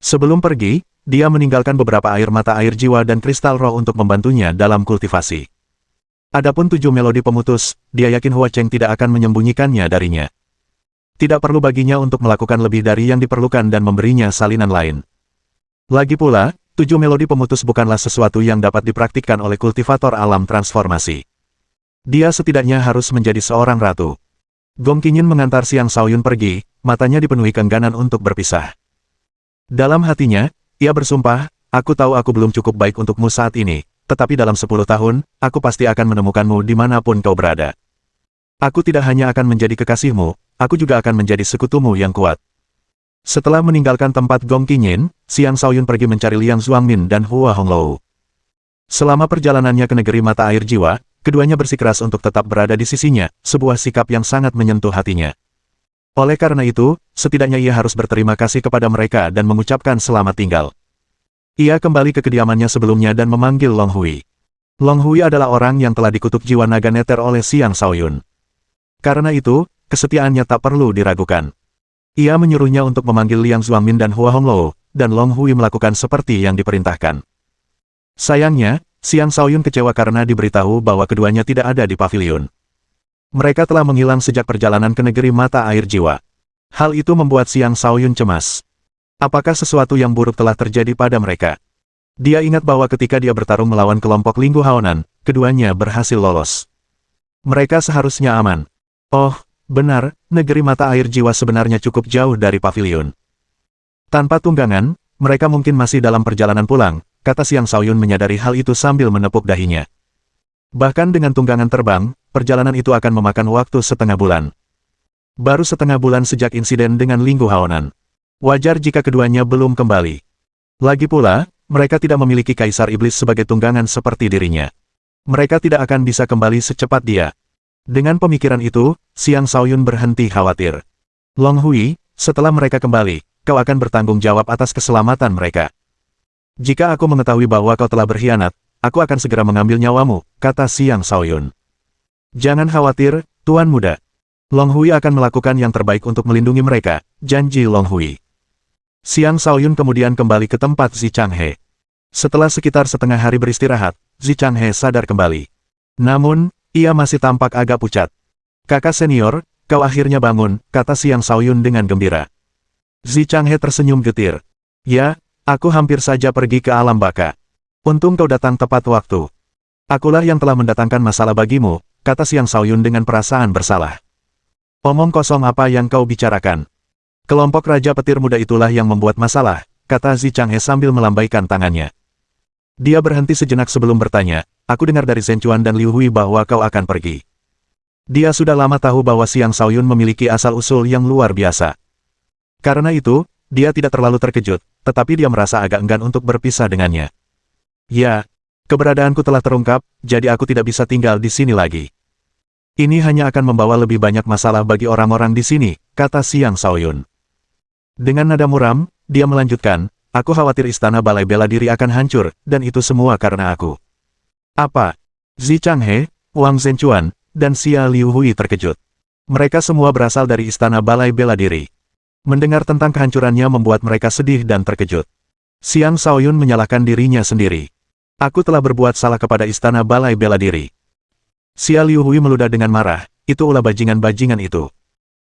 Sebelum pergi, dia meninggalkan beberapa air mata air jiwa dan kristal roh untuk membantunya dalam kultivasi. Adapun 7 melodi pemutus, dia yakin Hua Cheng tidak akan menyembunyikannya darinya. Tidak perlu baginya untuk melakukan lebih dari yang diperlukan dan memberinya salinan lain. Lagi pula, 7 melodi pemutus bukanlah sesuatu yang dapat dipraktikkan oleh kultivator alam transformasi. Dia setidaknya harus menjadi seorang ratu. Gong Qingyin mengantar Xiang Shaoyun pergi, matanya dipenuhi keengganan untuk berpisah. Dalam hatinya, ia bersumpah, aku tahu aku belum cukup baik untukmu saat ini, tetapi dalam 10 tahun, aku pasti akan menemukanmu dimanapun kau berada. Aku tidak hanya akan menjadi kekasihmu, aku juga akan menjadi sekutumu yang kuat. Setelah meninggalkan tempat Gong Qingyin, Xiang Shaoyun pergi mencari Liang Zuangmin dan Hua Honglou. Selama perjalanannya ke negeri mata air jiwa, keduanya bersikeras untuk tetap berada di sisinya, sebuah sikap yang sangat menyentuh hatinya. Oleh karena itu, setidaknya ia harus berterima kasih kepada mereka dan mengucapkan selamat tinggal. Ia kembali ke kediamannya sebelumnya dan memanggil Long Hui. Long Hui adalah orang yang telah dikutuk jiwa naga neter oleh Xiang Shaoyun. Karena itu, kesetiaannya tak perlu diragukan. Ia menyuruhnya untuk memanggil Liang Zuangmin dan Hua Honglou, dan Long Hui melakukan seperti yang diperintahkan. Sayangnya, Xiang Shaoyun kecewa karena diberitahu bahwa keduanya tidak ada di pavilion. Mereka telah menghilang sejak perjalanan ke negeri mata air jiwa. Hal itu membuat Xiang Shaoyun cemas. Apakah sesuatu yang buruk telah terjadi pada mereka? Dia ingat bahwa ketika dia bertarung melawan kelompok Linggu Haonan, keduanya berhasil lolos. Mereka seharusnya aman. Oh, benar, negeri mata air jiwa sebenarnya cukup jauh dari pavilion. Tanpa tunggangan, mereka mungkin masih dalam perjalanan pulang, kata Xiang Shaoyun menyadari hal itu sambil menepuk dahinya. Bahkan dengan tunggangan terbang, perjalanan itu akan memakan waktu setengah bulan. Baru setengah bulan sejak insiden dengan Linggu Haonan. Wajar jika keduanya belum kembali. Lagi pula, mereka tidak memiliki Kaisar Iblis sebagai tunggangan seperti dirinya. Mereka tidak akan bisa kembali secepat dia. Dengan pemikiran itu, Xiang Shaoyun berhenti khawatir. Long Hui, setelah mereka kembali, kau akan bertanggung jawab atas keselamatan mereka. Jika aku mengetahui bahwa kau telah berkhianat, aku akan segera mengambil nyawamu, kata Xiang Shaoyun. Jangan khawatir, Tuan Muda. Long Hui akan melakukan yang terbaik untuk melindungi mereka, janji Long Hui. Xiang Shaoyun kemudian kembali ke tempat Zi Changhe. Setelah sekitar setengah hari beristirahat, Zi Changhe sadar kembali. Namun, ia masih tampak agak pucat. Kakak senior, kau akhirnya bangun, kata Xiang Shaoyun dengan gembira. Zi Changhe tersenyum getir. Ya, aku hampir saja pergi ke alam baka. Untung kau datang tepat waktu. Akulah yang telah mendatangkan masalah bagimu, kata Xiang Shaoyun dengan perasaan bersalah. Omong kosong apa yang kau bicarakan? Kelompok Raja Petir Muda itulah yang membuat masalah, kata Zi Changhe sambil melambaikan tangannya. Dia berhenti sejenak sebelum bertanya, aku dengar dari Zhen Chuan dan Liu Hui bahwa kau akan pergi. Dia sudah lama tahu bahwa Xiang Shaoyun memiliki asal-usul yang luar biasa. Karena itu, dia tidak terlalu terkejut, tetapi dia merasa agak enggan untuk berpisah dengannya. Ya, keberadaanku telah terungkap, jadi aku tidak bisa tinggal di sini lagi. Ini hanya akan membawa lebih banyak masalah bagi orang-orang di sini, kata Xiang Shaoyun. Dengan nada muram, dia melanjutkan, aku khawatir istana balai bela diri akan hancur, dan itu semua karena aku. Apa? Zi Changhe, Wang Zhenchuan, dan Xia Liu Hui terkejut. Mereka semua berasal dari istana balai bela diri. Mendengar tentang kehancurannya membuat mereka sedih dan terkejut. Xiang Shaoyun menyalahkan dirinya sendiri. Aku telah berbuat salah kepada istana balai bela diri. Xia Liu Hui meludah dengan marah, itu ulah bajingan-bajingan itu.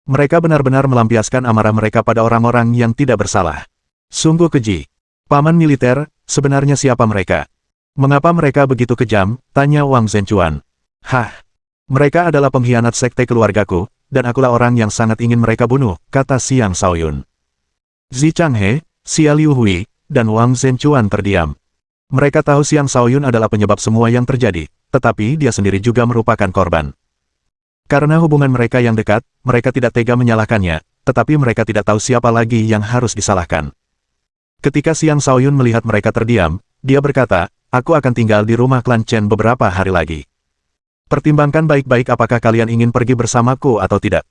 Mereka benar-benar melampiaskan amarah mereka pada orang-orang yang tidak bersalah. Sungguh keji. Paman militer, sebenarnya siapa mereka? Mengapa mereka begitu kejam? Tanya Wang Zhenchuan. Hah? Mereka adalah pengkhianat sekte keluargaku, dan akulah orang yang sangat ingin mereka bunuh, kata Xiang Shaoyun. Zi Changhe, Xia Liu Hui, dan Wang Zhenchuan terdiam. Mereka tahu Xiang Shaoyun adalah penyebab semua yang terjadi, tetapi dia sendiri juga merupakan korban. Karena hubungan mereka yang dekat, mereka tidak tega menyalahkannya, tetapi mereka tidak tahu siapa lagi yang harus disalahkan. Ketika Xiang Shaoyun melihat mereka terdiam, dia berkata, aku akan tinggal di rumah klan Chen beberapa hari lagi. Pertimbangkan baik-baik apakah kalian ingin pergi bersamaku atau tidak.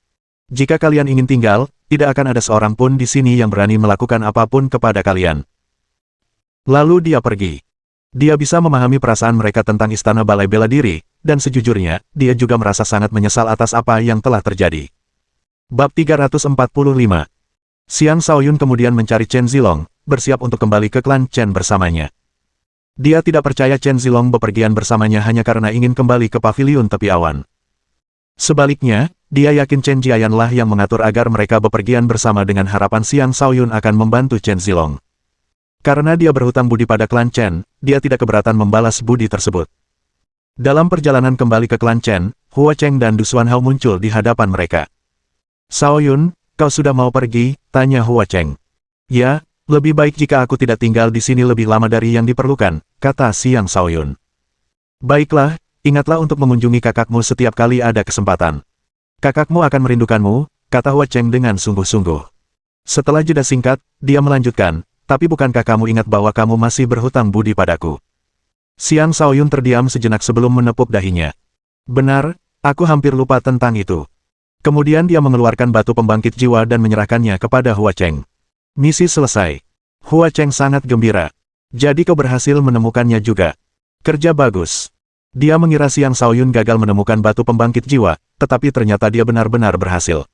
Jika kalian ingin tinggal, tidak akan ada seorang pun di sini yang berani melakukan apapun kepada kalian. Lalu dia pergi. Dia bisa memahami perasaan mereka tentang istana balai bela diri, dan sejujurnya, dia juga merasa sangat menyesal atas apa yang telah terjadi. Bab 345. Xiang Shaoyun kemudian mencari Chen Zilong, bersiap untuk kembali ke klan Chen bersamanya. Dia tidak percaya Chen Zilong bepergian bersamanya hanya karena ingin kembali ke pavilion tepi awan. Sebaliknya, dia yakin Chen Jiayanlah yang mengatur agar mereka bepergian bersama dengan harapan Xiang Shaoyun akan membantu Chen Zilong. Karena dia berhutang budi pada klan Chen, dia tidak keberatan membalas budi tersebut. Dalam perjalanan kembali ke klan Chen, Hua Cheng dan Du Xuanhao muncul di hadapan mereka. Shaoyun, kau sudah mau pergi? Tanya Hua Cheng. Ya, lebih baik jika aku tidak tinggal di sini lebih lama dari yang diperlukan, kata Xiang Shaoyun. Baiklah, ingatlah untuk mengunjungi kakakmu setiap kali ada kesempatan. Kakakmu akan merindukanmu, kata Hua Cheng dengan sungguh-sungguh. Setelah jeda singkat, dia melanjutkan, tapi bukankah kamu ingat bahwa kamu masih berhutang budi padaku? Xiang Shaoyun terdiam sejenak sebelum menepuk dahinya. Benar, aku hampir lupa tentang itu. Kemudian dia mengeluarkan batu pembangkit jiwa dan menyerahkannya kepada Hua Cheng. Misi selesai. Hua Cheng sangat gembira. Jadi kau berhasil menemukannya juga. Kerja bagus. Dia mengira Xiang Shaoyun gagal menemukan batu pembangkit jiwa, tetapi ternyata dia benar-benar berhasil.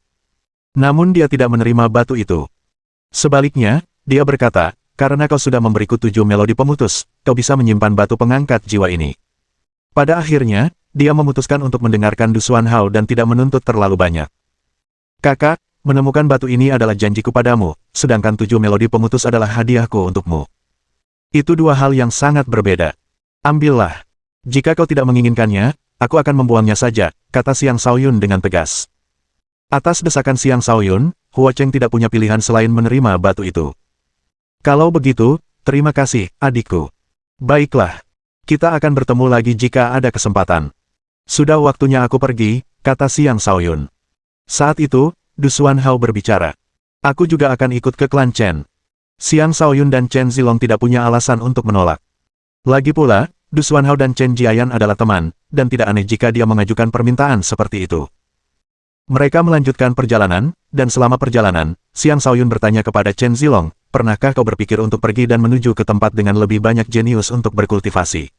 Namun dia tidak menerima batu itu. Sebaliknya, dia berkata, karena kau sudah memberiku 7 melodi pemutus, kau bisa menyimpan batu pengangkat jiwa ini. Pada akhirnya, dia memutuskan untuk mendengarkan Du Xuanhao dan tidak menuntut terlalu banyak. Kakak, menemukan batu ini adalah janjiku padamu, sedangkan 7 melodi pemutus adalah hadiahku untukmu. Itu dua hal yang sangat berbeda. Ambillah. Jika kau tidak menginginkannya, aku akan membuangnya saja, kata Xiang Shaoyun dengan tegas. Atas desakan Xiang Shaoyun, Hua Cheng tidak punya pilihan selain menerima batu itu. Kalau begitu, terima kasih, adikku. Baiklah. Kita akan bertemu lagi jika ada kesempatan. Sudah waktunya aku pergi, kata Xiang Shaoyun. Saat itu, Du Xuanhao berbicara. Aku juga akan ikut ke klan Chen. Xiang Shaoyun dan Chen Zilong tidak punya alasan untuk menolak. Lagi pula, Du Xuanhao dan Chen Jiayan adalah teman, dan tidak aneh jika dia mengajukan permintaan seperti itu. Mereka melanjutkan perjalanan, dan selama perjalanan, Xiang Shaoyun bertanya kepada Chen Zilong, pernahkah kau berpikir untuk pergi dan menuju ke tempat dengan lebih banyak jenius untuk berkultivasi?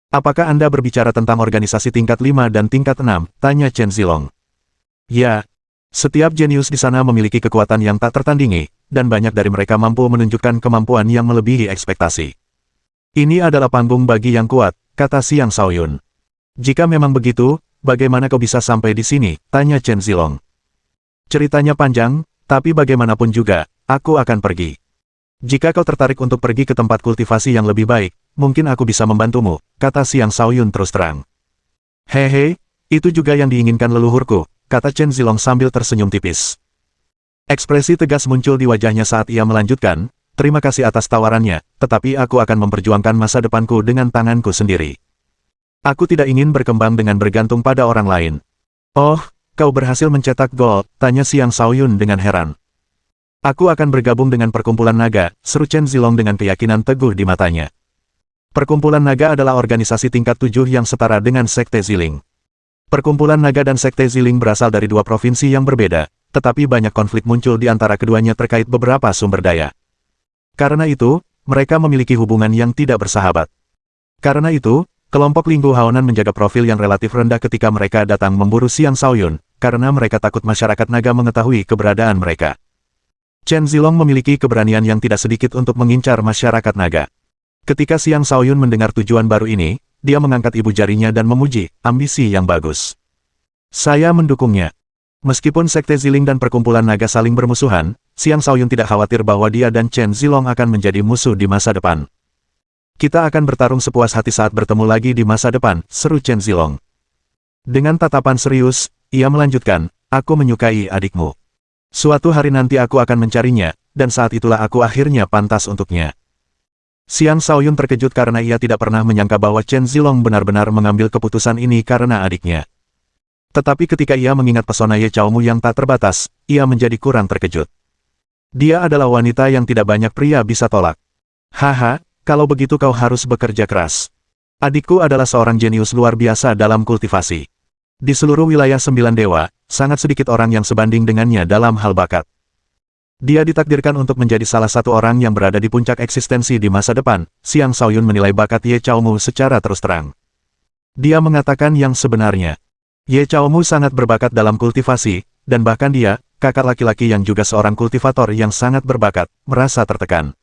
Apakah Anda berbicara tentang organisasi tingkat 5 dan tingkat 6? Tanya Chen Zilong. Ya. Setiap jenius di sana memiliki kekuatan yang tak tertandingi, dan banyak dari mereka mampu menunjukkan kemampuan yang melebihi ekspektasi. Ini adalah panggung bagi yang kuat, kata Xiang Shaoyun. Jika memang begitu, bagaimana kau bisa sampai di sini? Tanya Chen Zilong. Ceritanya panjang, tapi bagaimanapun juga, aku akan pergi. Jika kau tertarik untuk pergi ke tempat kultivasi yang lebih baik, mungkin aku bisa membantumu, kata Xiang Shaoyun terus terang. Hehe, itu juga yang diinginkan leluhurku, kata Chen Zilong sambil tersenyum tipis. Ekspresi tegas muncul di wajahnya saat ia melanjutkan, terima kasih atas tawarannya, tetapi aku akan memperjuangkan masa depanku dengan tanganku sendiri. Aku tidak ingin berkembang dengan bergantung pada orang lain. Oh, kau berhasil mencetak gol, tanya Xiang Shaoyun dengan heran. Aku akan bergabung dengan perkumpulan naga, seru Chen Zilong dengan keyakinan teguh di matanya. Perkumpulan naga adalah organisasi tingkat 7 yang setara dengan Sekte Ziling. Perkumpulan naga dan Sekte Ziling berasal dari dua provinsi yang berbeda, tetapi banyak konflik muncul di antara keduanya terkait beberapa sumber daya. Karena itu, mereka memiliki hubungan yang tidak bersahabat. Karena itu, kelompok Linggu Haonan menjaga profil yang relatif rendah ketika mereka datang memburu Xiang Shaoyun, karena mereka takut masyarakat naga mengetahui keberadaan mereka. Chen Zilong memiliki keberanian yang tidak sedikit untuk mengincar masyarakat naga. Ketika Xiang Shaoyun mendengar tujuan baru ini, dia mengangkat ibu jarinya dan memuji, ambisi yang bagus. Saya mendukungnya. Meskipun Sekte Ziling dan Perkumpulan Naga saling bermusuhan, Xiang Shaoyun tidak khawatir bahwa dia dan Chen Zilong akan menjadi musuh di masa depan. Kita akan bertarung sepuas hati saat bertemu lagi di masa depan, seru Chen Zilong. Dengan tatapan serius, ia melanjutkan, aku menyukai adikmu. Suatu hari nanti aku akan mencarinya, dan saat itulah aku akhirnya pantas untuknya. Xiang Shaoyun terkejut karena ia tidak pernah menyangka bahwa Chen Zilong benar-benar mengambil keputusan ini karena adiknya. Tetapi ketika ia mengingat pesona Ye Chaomu yang tak terbatas, ia menjadi kurang terkejut. Dia adalah wanita yang tidak banyak pria bisa tolak. Haha, kalau begitu kau harus bekerja keras. Adikku adalah seorang jenius luar biasa dalam kultivasi. Di seluruh wilayah 9 dewa, sangat sedikit orang yang sebanding dengannya dalam hal bakat. Dia ditakdirkan untuk menjadi salah satu orang yang berada di puncak eksistensi di masa depan. Xiang Shaoyun menilai bakat Ye Chaomu secara terus terang. Dia mengatakan yang sebenarnya. Ye Chaomu sangat berbakat dalam kultivasi, dan bahkan dia, kakak laki-laki yang juga seorang kultivator yang sangat berbakat, merasa tertekan.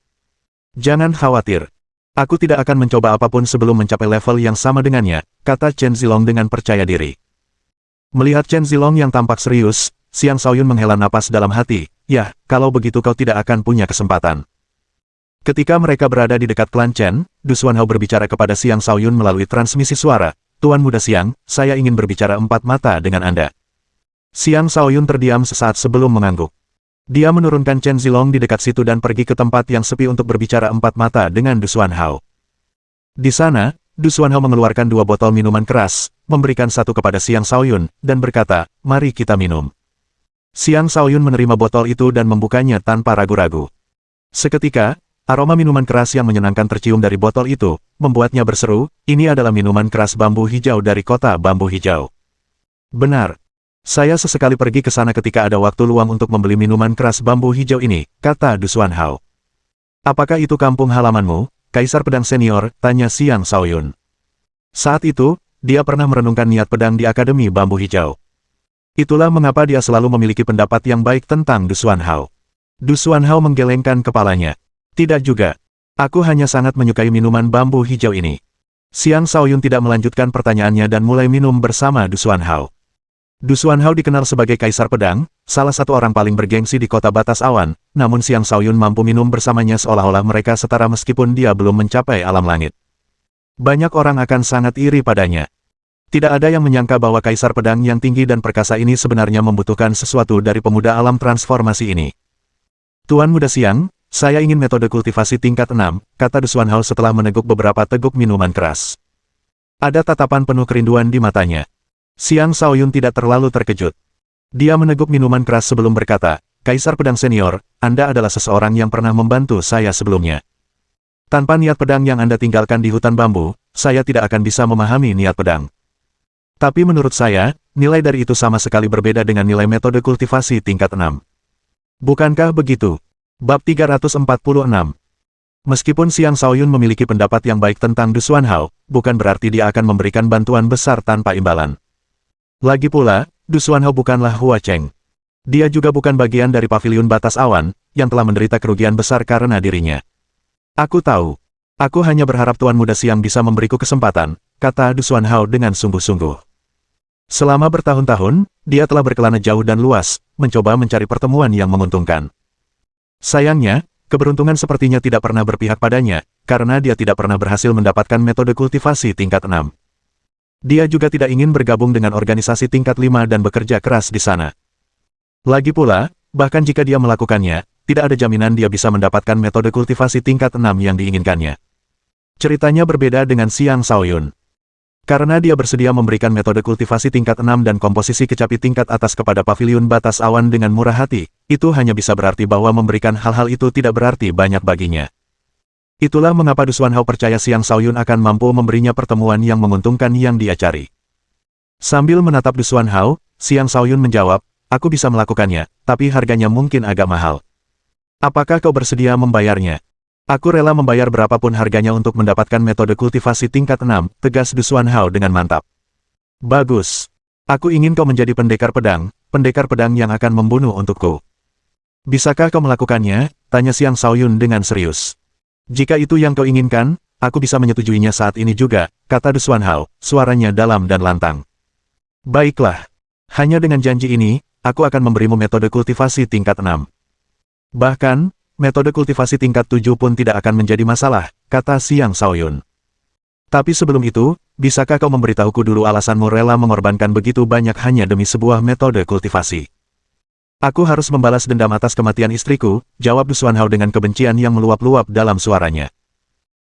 Jangan khawatir. Aku tidak akan mencoba apapun sebelum mencapai level yang sama dengannya, kata Chen Zilong dengan percaya diri. Melihat Chen Zilong yang tampak serius, Xiang Shaoyun menghela napas dalam hati, ya, kalau begitu kau tidak akan punya kesempatan. Ketika mereka berada di dekat klan Chen, Du Xuanhao berbicara kepada Xiang Shaoyun melalui transmisi suara, Tuan Muda Xiang, saya ingin berbicara empat mata dengan Anda. Xiang Shaoyun terdiam sesaat sebelum mengangguk. Dia menurunkan Chen Zilong di dekat situ dan pergi ke tempat yang sepi untuk berbicara empat mata dengan Du Xuanhao. Di sana, Du Xuanhao mengeluarkan 2 botol minuman keras, memberikan satu kepada Xiang Shaoyun, dan berkata, "Mari kita minum." Xiang Shaoyun menerima botol itu dan membukanya tanpa ragu-ragu. Seketika, aroma minuman keras yang menyenangkan tercium dari botol itu, membuatnya berseru, "Ini adalah minuman keras bambu hijau dari kota bambu hijau." "Benar. Saya sesekali pergi ke sana ketika ada waktu luang untuk membeli minuman keras bambu hijau ini," kata Du Xuanhao. "Apakah itu kampung halamanmu, Kaisar Pedang Senior?" tanya Xiang Shaoyun. Saat itu, dia pernah merenungkan niat pedang di Akademi Bambu Hijau. Itulah mengapa dia selalu memiliki pendapat yang baik tentang Du Xuanhao. Du Xuanhao menggelengkan kepalanya. "Tidak juga. Aku hanya sangat menyukai minuman bambu hijau ini." Xiang Shaoyun tidak melanjutkan pertanyaannya dan mulai minum bersama Du Xuanhao. Du Xuanhao dikenal sebagai Kaisar Pedang, salah satu orang paling bergengsi di kota batas awan, namun Xiang Shaoyun mampu minum bersamanya seolah-olah mereka setara meskipun dia belum mencapai alam langit. Banyak orang akan sangat iri padanya. Tidak ada yang menyangka bahwa Kaisar Pedang yang tinggi dan perkasa ini sebenarnya membutuhkan sesuatu dari pemuda alam transformasi ini. "Tuan Muda Xiang, saya ingin metode kultivasi tingkat 6, kata Du Xuanhao setelah meneguk beberapa teguk minuman keras. Ada tatapan penuh kerinduan di matanya. Xiang Shaoyun tidak terlalu terkejut. Dia meneguk minuman keras sebelum berkata, "Kaisar Pedang Senior, Anda adalah seseorang yang pernah membantu saya sebelumnya. Tanpa niat pedang yang Anda tinggalkan di hutan bambu, saya tidak akan bisa memahami niat pedang. Tapi menurut saya, nilai dari itu sama sekali berbeda dengan nilai metode kultivasi tingkat 6. Bukankah begitu?" Bab 346. Meskipun Xiang Shaoyun memiliki pendapat yang baik tentang Du Xuanhao, bukan berarti dia akan memberikan bantuan besar tanpa imbalan. Lagi pula, Du Xuanhao bukanlah Hua Cheng. Dia juga bukan bagian dari paviliun batas awan, yang telah menderita kerugian besar karena dirinya. "Aku tahu. Aku hanya berharap Tuan Muda Xiang bisa memberiku kesempatan," kata Du Xuanhao dengan sungguh-sungguh. Selama bertahun-tahun, dia telah berkelana jauh dan luas, mencoba mencari pertemuan yang menguntungkan. Sayangnya, keberuntungan sepertinya tidak pernah berpihak padanya, karena dia tidak pernah berhasil mendapatkan metode kultivasi tingkat 6. Dia juga tidak ingin bergabung dengan organisasi tingkat 5 dan bekerja keras di sana. Lagi pula, bahkan jika dia melakukannya, tidak ada jaminan dia bisa mendapatkan metode kultivasi tingkat 6 yang diinginkannya. Ceritanya berbeda dengan Xiang Shaoyun. Karena dia bersedia memberikan metode kultivasi tingkat 6 dan komposisi kecapi tingkat atas kepada paviliun batas awan dengan murah hati, itu hanya bisa berarti bahwa memberikan hal-hal itu tidak berarti banyak baginya. Itulah mengapa Du Xuanhao percaya Xiang Shaoyun akan mampu memberinya pertemuan yang menguntungkan yang dia cari. Sambil menatap Du Xuanhao, Xiang Shaoyun menjawab, "Aku bisa melakukannya, tapi harganya mungkin agak mahal. Apakah kau bersedia membayarnya?" "Aku rela membayar berapapun harganya untuk mendapatkan metode kultivasi tingkat 6, tegas Du Xuanhao dengan mantap. "Bagus. Aku ingin kau menjadi pendekar pedang yang akan membunuh untukku." "Bisakah kau melakukannya?" tanya Xiang Shaoyun dengan serius. "Jika itu yang kau inginkan, aku bisa menyetujuinya saat ini juga," kata Du Xuanhao, suaranya dalam dan lantang. "Baiklah. Hanya dengan janji ini, aku akan memberimu metode kultivasi tingkat 6. Bahkan, metode kultivasi tingkat 7 pun tidak akan menjadi masalah," kata Xiang Shaoyun. "Tapi sebelum itu, bisakah kau memberitahuku dulu alasanmu rela mengorbankan begitu banyak hanya demi sebuah metode kultivasi?" "Aku harus membalas dendam atas kematian istriku," jawab Du Xuanhao dengan kebencian yang meluap-luap dalam suaranya.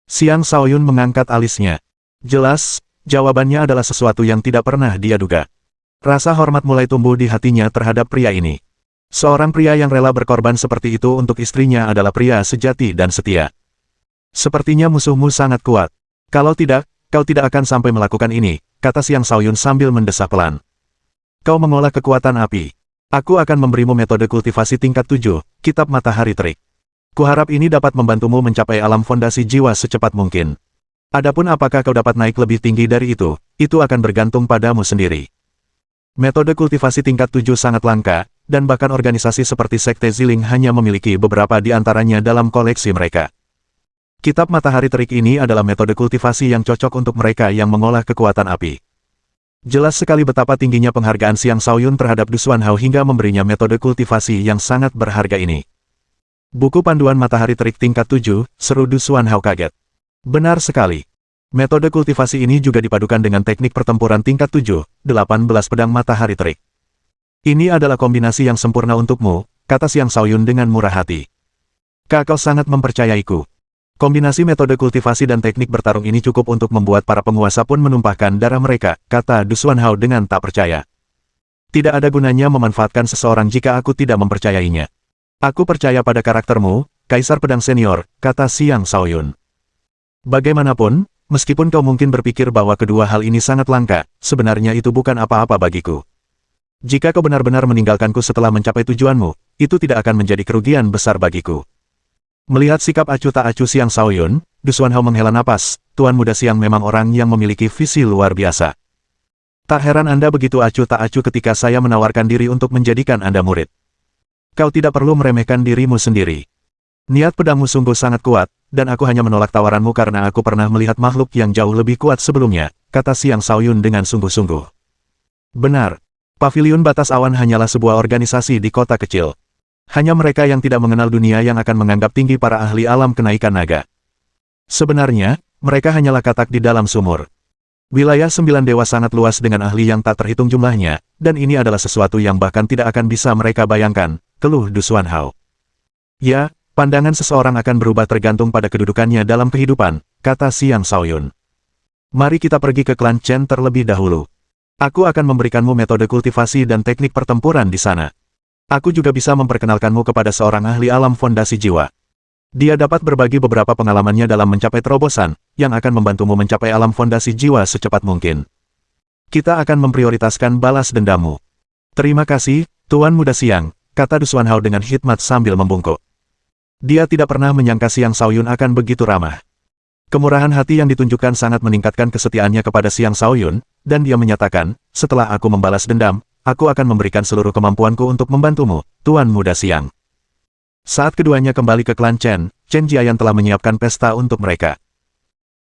Xiang Shaoyun mengangkat alisnya. Jelas, jawabannya adalah sesuatu yang tidak pernah dia duga. Rasa hormat mulai tumbuh di hatinya terhadap pria ini. Seorang pria yang rela berkorban seperti itu untuk istrinya adalah pria sejati dan setia. "Sepertinya musuhmu sangat kuat. Kalau tidak, kau tidak akan sampai melakukan ini," kata Xiang Shaoyun sambil mendesah pelan. "Kau mengolah kekuatan api. Aku akan memberimu metode kultivasi tingkat 7, Kitab Matahari Terik. Kuharap ini dapat membantumu mencapai alam fondasi jiwa secepat mungkin. Adapun apakah kau dapat naik lebih tinggi dari itu akan bergantung padamu sendiri." Metode kultivasi tingkat 7 sangat langka, dan bahkan organisasi seperti Sekte Ziling hanya memiliki beberapa di antaranya dalam koleksi mereka. Kitab Matahari Terik ini adalah metode kultivasi yang cocok untuk mereka yang mengolah kekuatan api. Jelas sekali betapa tingginya penghargaan Xiang Shaoyun terhadap Du Xuanhao hingga memberinya metode kultivasi yang sangat berharga ini. "Buku Panduan Matahari Terik tingkat 7, seru Du Xuanhao kaget. "Benar sekali. Metode kultivasi ini juga dipadukan dengan teknik pertempuran tingkat 7, 18 pedang matahari terik. Ini adalah kombinasi yang sempurna untukmu, kata Xiang Shaoyun dengan murah hati. Kau sangat mempercayaiku. Kombinasi metode kultivasi dan teknik bertarung ini cukup untuk membuat para penguasa pun menumpahkan darah mereka, kata Du Xuanhao dengan tak percaya. Tidak ada gunanya memanfaatkan seseorang jika aku tidak mempercayainya. Aku percaya pada karaktermu, Kaisar Pedang Senior, kata Xiang Shaoyun. Bagaimanapun, meskipun kau mungkin berpikir bahwa kedua hal ini sangat langka, sebenarnya itu bukan apa-apa bagiku. Jika kau benar-benar meninggalkanku setelah mencapai tujuanmu, itu tidak akan menjadi kerugian besar bagiku. Melihat sikap acuh tak acuh Xiang Shaoyun, Du Xuanhao menghela napas, Tuan Muda Xiang memang orang yang memiliki visi luar biasa. Tak heran Anda begitu acuh tak acuh ketika saya menawarkan diri untuk menjadikan Anda murid. Kau tidak perlu meremehkan dirimu sendiri. Niat pedangmu sungguh sangat kuat, dan aku hanya menolak tawaranmu karena aku pernah melihat makhluk yang jauh lebih kuat sebelumnya, kata Xiang Shaoyun dengan sungguh-sungguh. Benar. Paviliun Batas Awan hanyalah sebuah organisasi di kota kecil. Hanya mereka yang tidak mengenal dunia yang akan menganggap tinggi para ahli alam kenaikan naga. Sebenarnya, mereka hanyalah katak di dalam sumur. Wilayah 9 dewa sangat luas dengan ahli yang tak terhitung jumlahnya, dan ini adalah sesuatu yang bahkan tidak akan bisa mereka bayangkan, keluh Du Xuanhao. Ya, pandangan seseorang akan berubah tergantung pada kedudukannya dalam kehidupan, kata Xiang Shaoyun. Mari kita pergi ke klan Chen terlebih dahulu. Aku akan memberikanmu metode kultivasi dan teknik pertempuran di sana. Aku juga bisa memperkenalkanmu kepada seorang ahli alam fondasi jiwa. Dia dapat berbagi beberapa pengalamannya dalam mencapai terobosan, yang akan membantumu mencapai alam fondasi jiwa secepat mungkin. Kita akan memprioritaskan balas dendammu. Terima kasih, Tuan Muda Xiang, kata Du Xuanhao dengan hikmat sambil membungkuk. Dia tidak pernah menyangka Xiang Shaoyun akan begitu ramah. Kemurahan hati yang ditunjukkan sangat meningkatkan kesetiaannya kepada Xiang Shaoyun, dan dia menyatakan, setelah aku membalas dendam, aku akan memberikan seluruh kemampuanku untuk membantumu, Tuan Muda Xiang. Saat keduanya kembali ke klan Chen, Chen Jiayan telah menyiapkan pesta untuk mereka.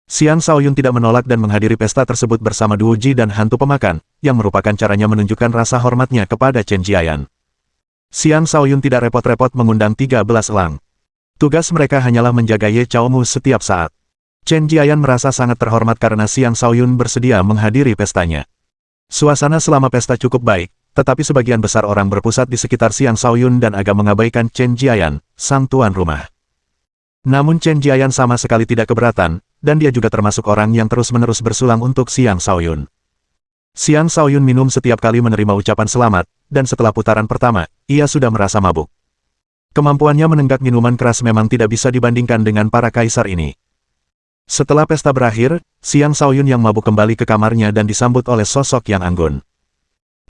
Xiang Shaoyun tidak menolak dan menghadiri pesta tersebut bersama Duo Ji dan hantu pemakan, yang merupakan caranya menunjukkan rasa hormatnya kepada Chen Jiayan. Xiang Shaoyun tidak repot-repot mengundang 13 elang. Tugas mereka hanyalah menjaga Ye Chaomu setiap saat. Chen Jiayan merasa sangat terhormat karena Xiang Shaoyun bersedia menghadiri pestanya. Suasana selama pesta cukup baik, tetapi sebagian besar orang berpusat di sekitar Xiang Shaoyun dan agak mengabaikan Chen Jiayan, sang tuan rumah. Namun Chen Jiayan sama sekali tidak keberatan, dan dia juga termasuk orang yang terus-menerus bersulang untuk Xiang Shaoyun. Xiang Shaoyun minum setiap kali menerima ucapan selamat, dan setelah putaran pertama, ia sudah merasa mabuk. Kemampuannya menenggak minuman keras memang tidak bisa dibandingkan dengan para kaisar ini. Setelah pesta berakhir, Xiang Shaoyun yang mabuk kembali ke kamarnya dan disambut oleh sosok yang anggun.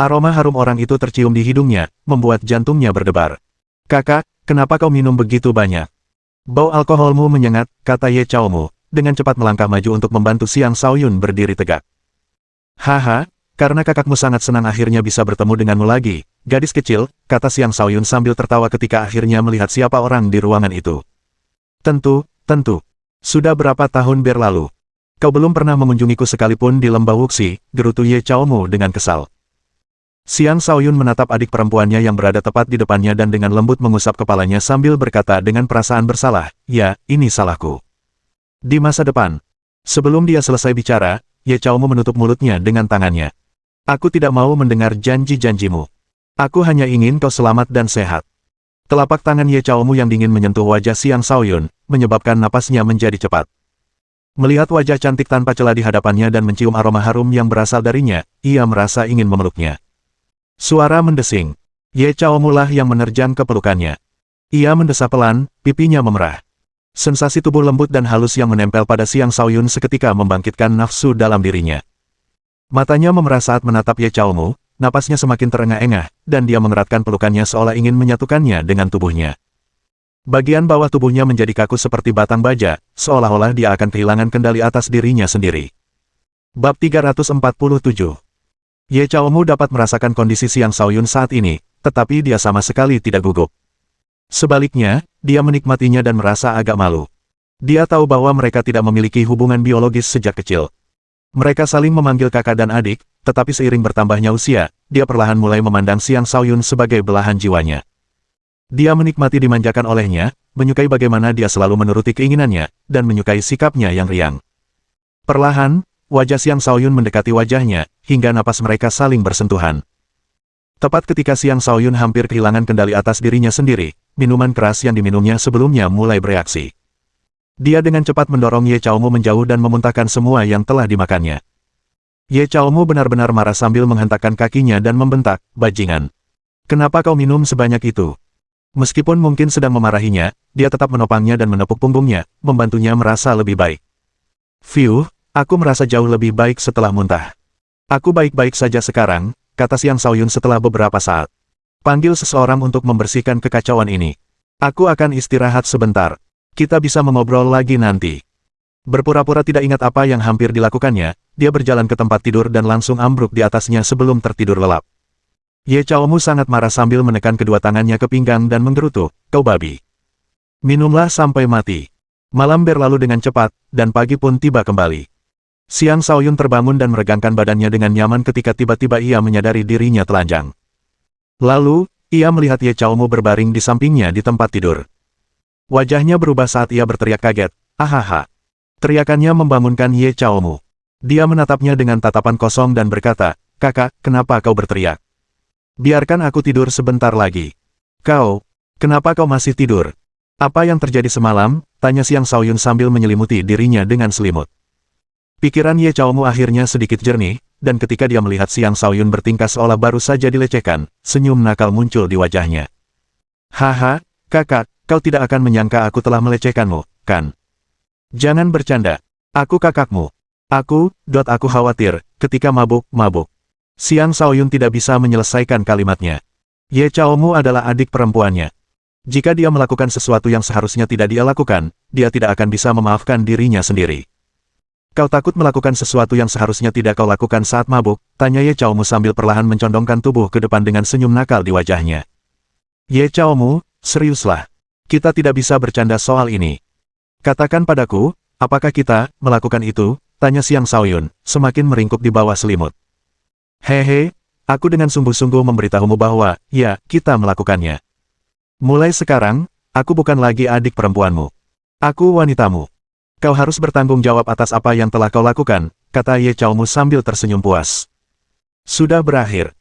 Aroma harum orang itu tercium di hidungnya, membuat jantungnya berdebar. Kakak, kenapa kau minum begitu banyak? Bau alkoholmu menyengat, kata Ye Chaomu, dengan cepat melangkah maju untuk membantu Xiang Shaoyun berdiri tegak. Haha, karena kakakmu sangat senang akhirnya bisa bertemu denganmu lagi, gadis kecil, kata Xiang Shaoyun sambil tertawa ketika akhirnya melihat siapa orang di ruangan itu. Tentu. Sudah berapa tahun berlalu? Kau belum pernah mengunjungiku sekalipun di lembah Wuxi, gerutu Ye Chaomu dengan kesal. Xiang Shaoyun menatap adik perempuannya yang berada tepat di depannya dan dengan lembut mengusap kepalanya sambil berkata dengan perasaan bersalah, ya, ini salahku. Di masa depan. Sebelum dia selesai bicara, Ye Chaomu menutup mulutnya dengan tangannya. Aku tidak mau mendengar janji-janjimu. Aku hanya ingin kau selamat dan sehat. Telapak tangan Ye Chaomu yang dingin menyentuh wajah Xiang Shaoyun, menyebabkan napasnya menjadi cepat. Melihat wajah cantik tanpa celah di hadapannya dan mencium aroma harum yang berasal darinya, ia merasa ingin memeluknya. Suara mendesing. Ye Chaomu lah yang menerjang ke pelukannya. Ia mendesah pelan, pipinya memerah. Sensasi tubuh lembut dan halus yang menempel pada Xiang Shaoyun seketika membangkitkan nafsu dalam dirinya. Matanya memerah saat menatap Ye Chaomu. Napasnya semakin terengah-engah, dan dia mengeratkan pelukannya seolah ingin menyatukannya dengan tubuhnya. Bagian bawah tubuhnya menjadi kaku seperti batang baja, seolah-olah dia akan kehilangan kendali atas dirinya sendiri. Bab 347. Ye Chaomu dapat merasakan kondisi Xiang Shaoyun saat ini, tetapi dia sama sekali tidak gugup. Sebaliknya, dia menikmatinya dan merasa agak malu. Dia tahu bahwa mereka tidak memiliki hubungan biologis sejak kecil. Mereka saling memanggil kakak dan adik, tetapi seiring bertambahnya usia, dia perlahan mulai memandang Xiang Shaoyun sebagai belahan jiwanya. Dia menikmati dimanjakan olehnya, menyukai bagaimana dia selalu menuruti keinginannya, dan menyukai sikapnya yang riang. Perlahan, wajah Xiang Shaoyun mendekati wajahnya, hingga napas mereka saling bersentuhan. Tepat ketika Xiang Shaoyun hampir kehilangan kendali atas dirinya sendiri, minuman keras yang diminumnya sebelumnya mulai bereaksi. Dia dengan cepat mendorong Ye Chaomu menjauh dan memuntahkan semua yang telah dimakannya. Ye Chaomu benar-benar marah sambil menghentakkan kakinya dan membentak, "Bajingan! Kenapa kau minum sebanyak itu?" Meskipun mungkin sedang memarahinya, dia tetap menopangnya dan menepuk punggungnya, membantunya merasa lebih baik. "Fiuh, aku merasa jauh lebih baik setelah muntah. Aku baik-baik saja sekarang," kata Xiang Shaoyun setelah beberapa saat. "Panggil seseorang untuk membersihkan kekacauan ini. Aku akan istirahat sebentar. Kita bisa mengobrol lagi nanti." Berpura-pura tidak ingat apa yang hampir dilakukannya, dia berjalan ke tempat tidur dan langsung ambruk di atasnya sebelum tertidur lelap. Ye Chaomu sangat marah sambil menekan kedua tangannya ke pinggang dan menggerutu, "Kau babi. Minumlah sampai mati." Malam berlalu dengan cepat, dan pagi pun tiba kembali. Xiang Shaoyun terbangun dan meregangkan badannya dengan nyaman ketika tiba-tiba ia menyadari dirinya telanjang. Lalu, ia melihat Ye Chaomu berbaring di sampingnya di tempat tidur. Wajahnya berubah saat ia berteriak kaget, "Ahaha!" Teriakannya membangunkan Ye Chaomu. Dia menatapnya dengan tatapan kosong dan berkata, "Kakak, kenapa kau berteriak? Biarkan aku tidur sebentar lagi." Kenapa kau masih tidur? Apa yang terjadi semalam?" tanya Xiang Shaoyun sambil menyelimuti dirinya dengan selimut. Pikiran Ye Chaomu akhirnya sedikit jernih, dan ketika dia melihat Xiang Shaoyun bertingkah seolah baru saja dilecehkan, senyum nakal muncul di wajahnya. "Haha, kakak, kau tidak akan menyangka aku telah melecehkanmu, kan? Jangan bercanda. Aku kakakmu. Aku khawatir, ketika mabuk." Xiang Shaoyun tidak bisa menyelesaikan kalimatnya. Ye Chaomu adalah adik perempuannya. Jika dia melakukan sesuatu yang seharusnya tidak dia lakukan, dia tidak akan bisa memaafkan dirinya sendiri. "Kau takut melakukan sesuatu yang seharusnya tidak kau lakukan saat mabuk?" tanya Ye Chaomu sambil perlahan mencondongkan tubuh ke depan dengan senyum nakal di wajahnya. "Ye Chaomu, seriuslah. Kita tidak bisa bercanda soal ini. Katakan padaku, apakah kita melakukan itu?" tanya Xiang Shaoyun, semakin meringkuk di bawah selimut. "Hehe, aku dengan sungguh-sungguh memberitahumu bahwa, ya, kita melakukannya. Mulai sekarang, aku bukan lagi adik perempuanmu. Aku wanitamu. Kau harus bertanggung jawab atas apa yang telah kau lakukan," kata Ye Chaomu sambil tersenyum puas. Sudah berakhir.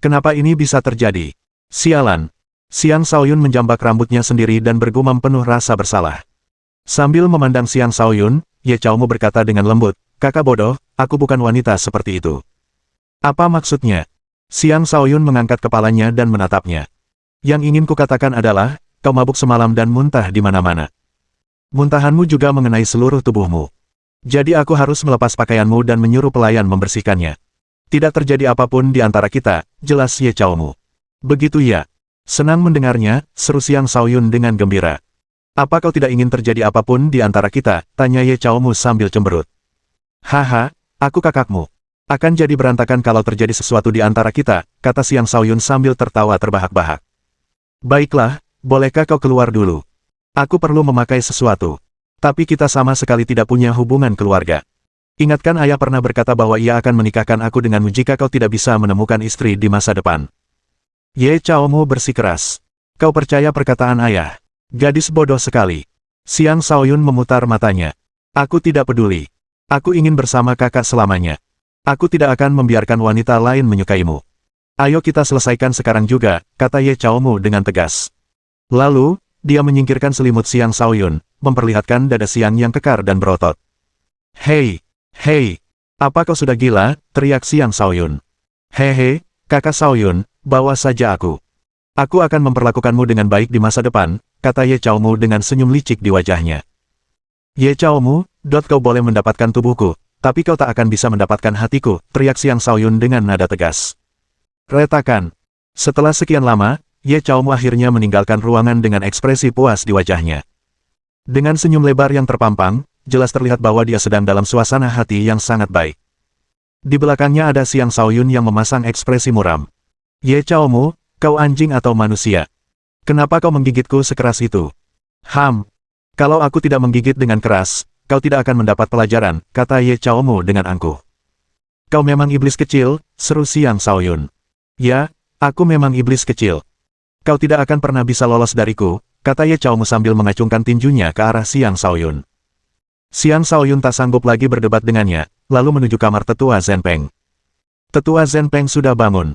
Kenapa ini bisa terjadi? Sialan." Xiang Shaoyun menjambak rambutnya sendiri dan bergumam penuh rasa bersalah. Sambil memandang Xiang Shaoyun, Ye Chaomu berkata dengan lembut, "Kakak bodoh, aku bukan wanita seperti itu." "Apa maksudnya?" Xiang Shaoyun mengangkat kepalanya dan menatapnya. "Yang ingin kukatakan adalah, kau mabuk semalam dan muntah di mana-mana. Muntahanmu juga mengenai seluruh tubuhmu. Jadi aku harus melepas pakaianmu dan menyuruh pelayan membersihkannya. Tidak terjadi apapun di antara kita, jelas Ye Chaomu?" "Begitu ya." "Senang mendengarnya," seru Xiang Shaoyun dengan gembira. "Apa kau tidak ingin terjadi apapun di antara kita?" tanya Ye Chaomu sambil cemberut. "Haha, aku kakakmu. Akan jadi berantakan kalau terjadi sesuatu di antara kita," kata Xiang Shaoyun sambil tertawa terbahak-bahak. "Baiklah, bolehkah kau keluar dulu? Aku perlu memakai sesuatu. Tapi kita sama sekali tidak punya hubungan keluarga. Ingatkan ayah pernah berkata bahwa ia akan menikahkan aku denganmu jika kau tidak bisa menemukan istri di masa depan." Ye Chaomu bersikeras. "Kau percaya perkataan ayah? Gadis bodoh sekali." Xiang Shaoyun memutar matanya. "Aku tidak peduli. Aku ingin bersama kakak selamanya. Aku tidak akan membiarkan wanita lain menyukaimu. Ayo kita selesaikan sekarang juga," kata Ye Chaomu dengan tegas. Lalu, dia menyingkirkan selimut Xiang Shaoyun, memperlihatkan dada Xiang yang kekar dan berotot. Hei, apa kau sudah gila?" teriak Xiang Shaoyun. "Hehe, kakak Shaoyun, bawa saja aku. Aku akan memperlakukanmu dengan baik di masa depan," kata Ye Chaomu dengan senyum licik di wajahnya. "Ye Chaomu, kau boleh mendapatkan tubuhku, tapi kau tak akan bisa mendapatkan hatiku," teriak Xiang Shaoyun dengan nada tegas. Retakan. Setelah sekian lama, Ye Chaomu akhirnya meninggalkan ruangan dengan ekspresi puas di wajahnya. Dengan senyum lebar yang terpampang, jelas terlihat bahwa dia sedang dalam suasana hati yang sangat baik. Di belakangnya ada Xiang Shaoyun yang memasang ekspresi muram. "Ye Chaomu, kau anjing atau manusia? Kenapa kau menggigitku sekeras itu?" Kalau aku tidak menggigit dengan keras, kau tidak akan mendapat pelajaran," kata Ye Chaomu dengan angkuh. "Kau memang iblis kecil," seru Xiang Shaoyun. "Ya, aku memang iblis kecil. Kau tidak akan pernah bisa lolos dariku," kata Ye Chaomu sambil mengacungkan tinjunya ke arah Xiang Shaoyun. Xiang Shaoyun tak sanggup lagi berdebat dengannya, lalu menuju kamar tetua Zhenpeng. Tetua Zhenpeng sudah bangun.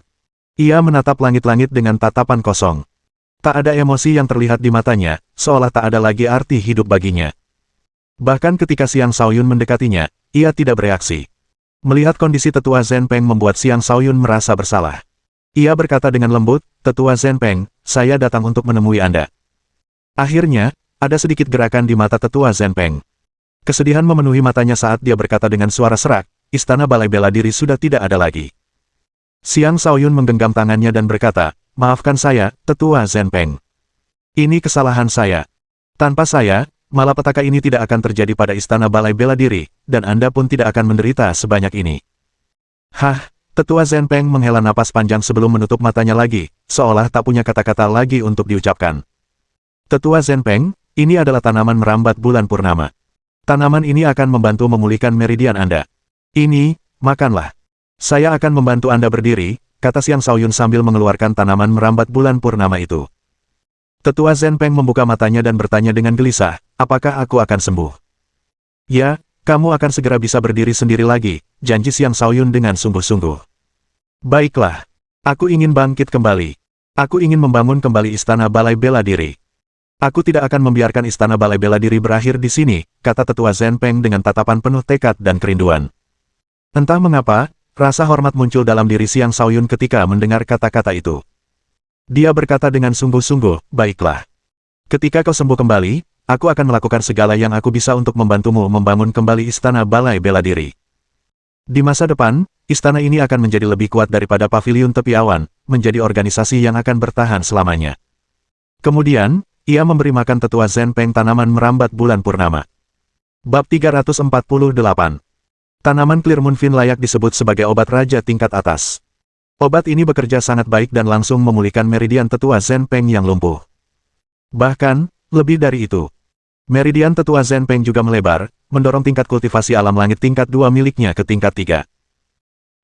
Ia menatap langit-langit dengan tatapan kosong. Tak ada emosi yang terlihat di matanya, seolah tak ada lagi arti hidup baginya. Bahkan ketika Xiang Shaoyun mendekatinya, ia tidak bereaksi. Melihat kondisi Tetua Zhenpeng membuat Xiang Shaoyun merasa bersalah. Ia berkata dengan lembut, "Tetua Zhenpeng, saya datang untuk menemui Anda." Akhirnya, ada sedikit gerakan di mata Tetua Zhenpeng. Kesedihan memenuhi matanya saat dia berkata dengan suara serak, "Istana Balai Bela Diri sudah tidak ada lagi." Xiang Shaoyun menggenggam tangannya dan berkata, "Maafkan saya, Tetua Zhenpeng. Ini kesalahan saya. Tanpa saya, malapetaka ini tidak akan terjadi pada Istana Balai Bela Diri, dan Anda pun tidak akan menderita sebanyak ini." Hah, Tetua Zhenpeng menghela napas panjang sebelum menutup matanya lagi, seolah tak punya kata-kata lagi untuk diucapkan. "Tetua Zhenpeng, ini adalah tanaman merambat bulan purnama. Tanaman ini akan membantu memulihkan meridian Anda. Ini, makanlah. Saya akan membantu Anda berdiri," kata Xiang Shaoyun sambil mengeluarkan tanaman merambat bulan purnama itu. Tetua Zhenpeng membuka matanya dan bertanya dengan gelisah, "Apakah aku akan sembuh?" "Ya, kamu akan segera bisa berdiri sendiri lagi," janji Xiang Shaoyun dengan sungguh-sungguh. "Baiklah. Aku ingin bangkit kembali. Aku ingin membangun kembali Istana Balai Bela Diri. Aku tidak akan membiarkan Istana Balai Bela Diri berakhir di sini," kata Tetua Zhenpeng dengan tatapan penuh tekad dan kerinduan. Entah mengapa, rasa hormat muncul dalam diri Xiang Shaoyun ketika mendengar kata-kata itu. Dia berkata dengan sungguh-sungguh, "Baiklah. Ketika kau sembuh kembali, aku akan melakukan segala yang aku bisa untuk membantumu membangun kembali Istana Balai Bela Diri. Di masa depan, istana ini akan menjadi lebih kuat daripada paviliun tepi awan, menjadi organisasi yang akan bertahan selamanya." Kemudian, ia memberi makan Tetua Zhenpeng tanaman merambat bulan purnama. Bab 348. Tanaman Clearmoonfin layak disebut sebagai obat raja tingkat atas. Obat ini bekerja sangat baik dan langsung memulihkan meridian Tetua Zhenpeng yang lumpuh. Bahkan, lebih dari itu, meridian Tetua Zhenpeng juga melebar, mendorong tingkat kultivasi alam langit tingkat 2 miliknya ke tingkat 3.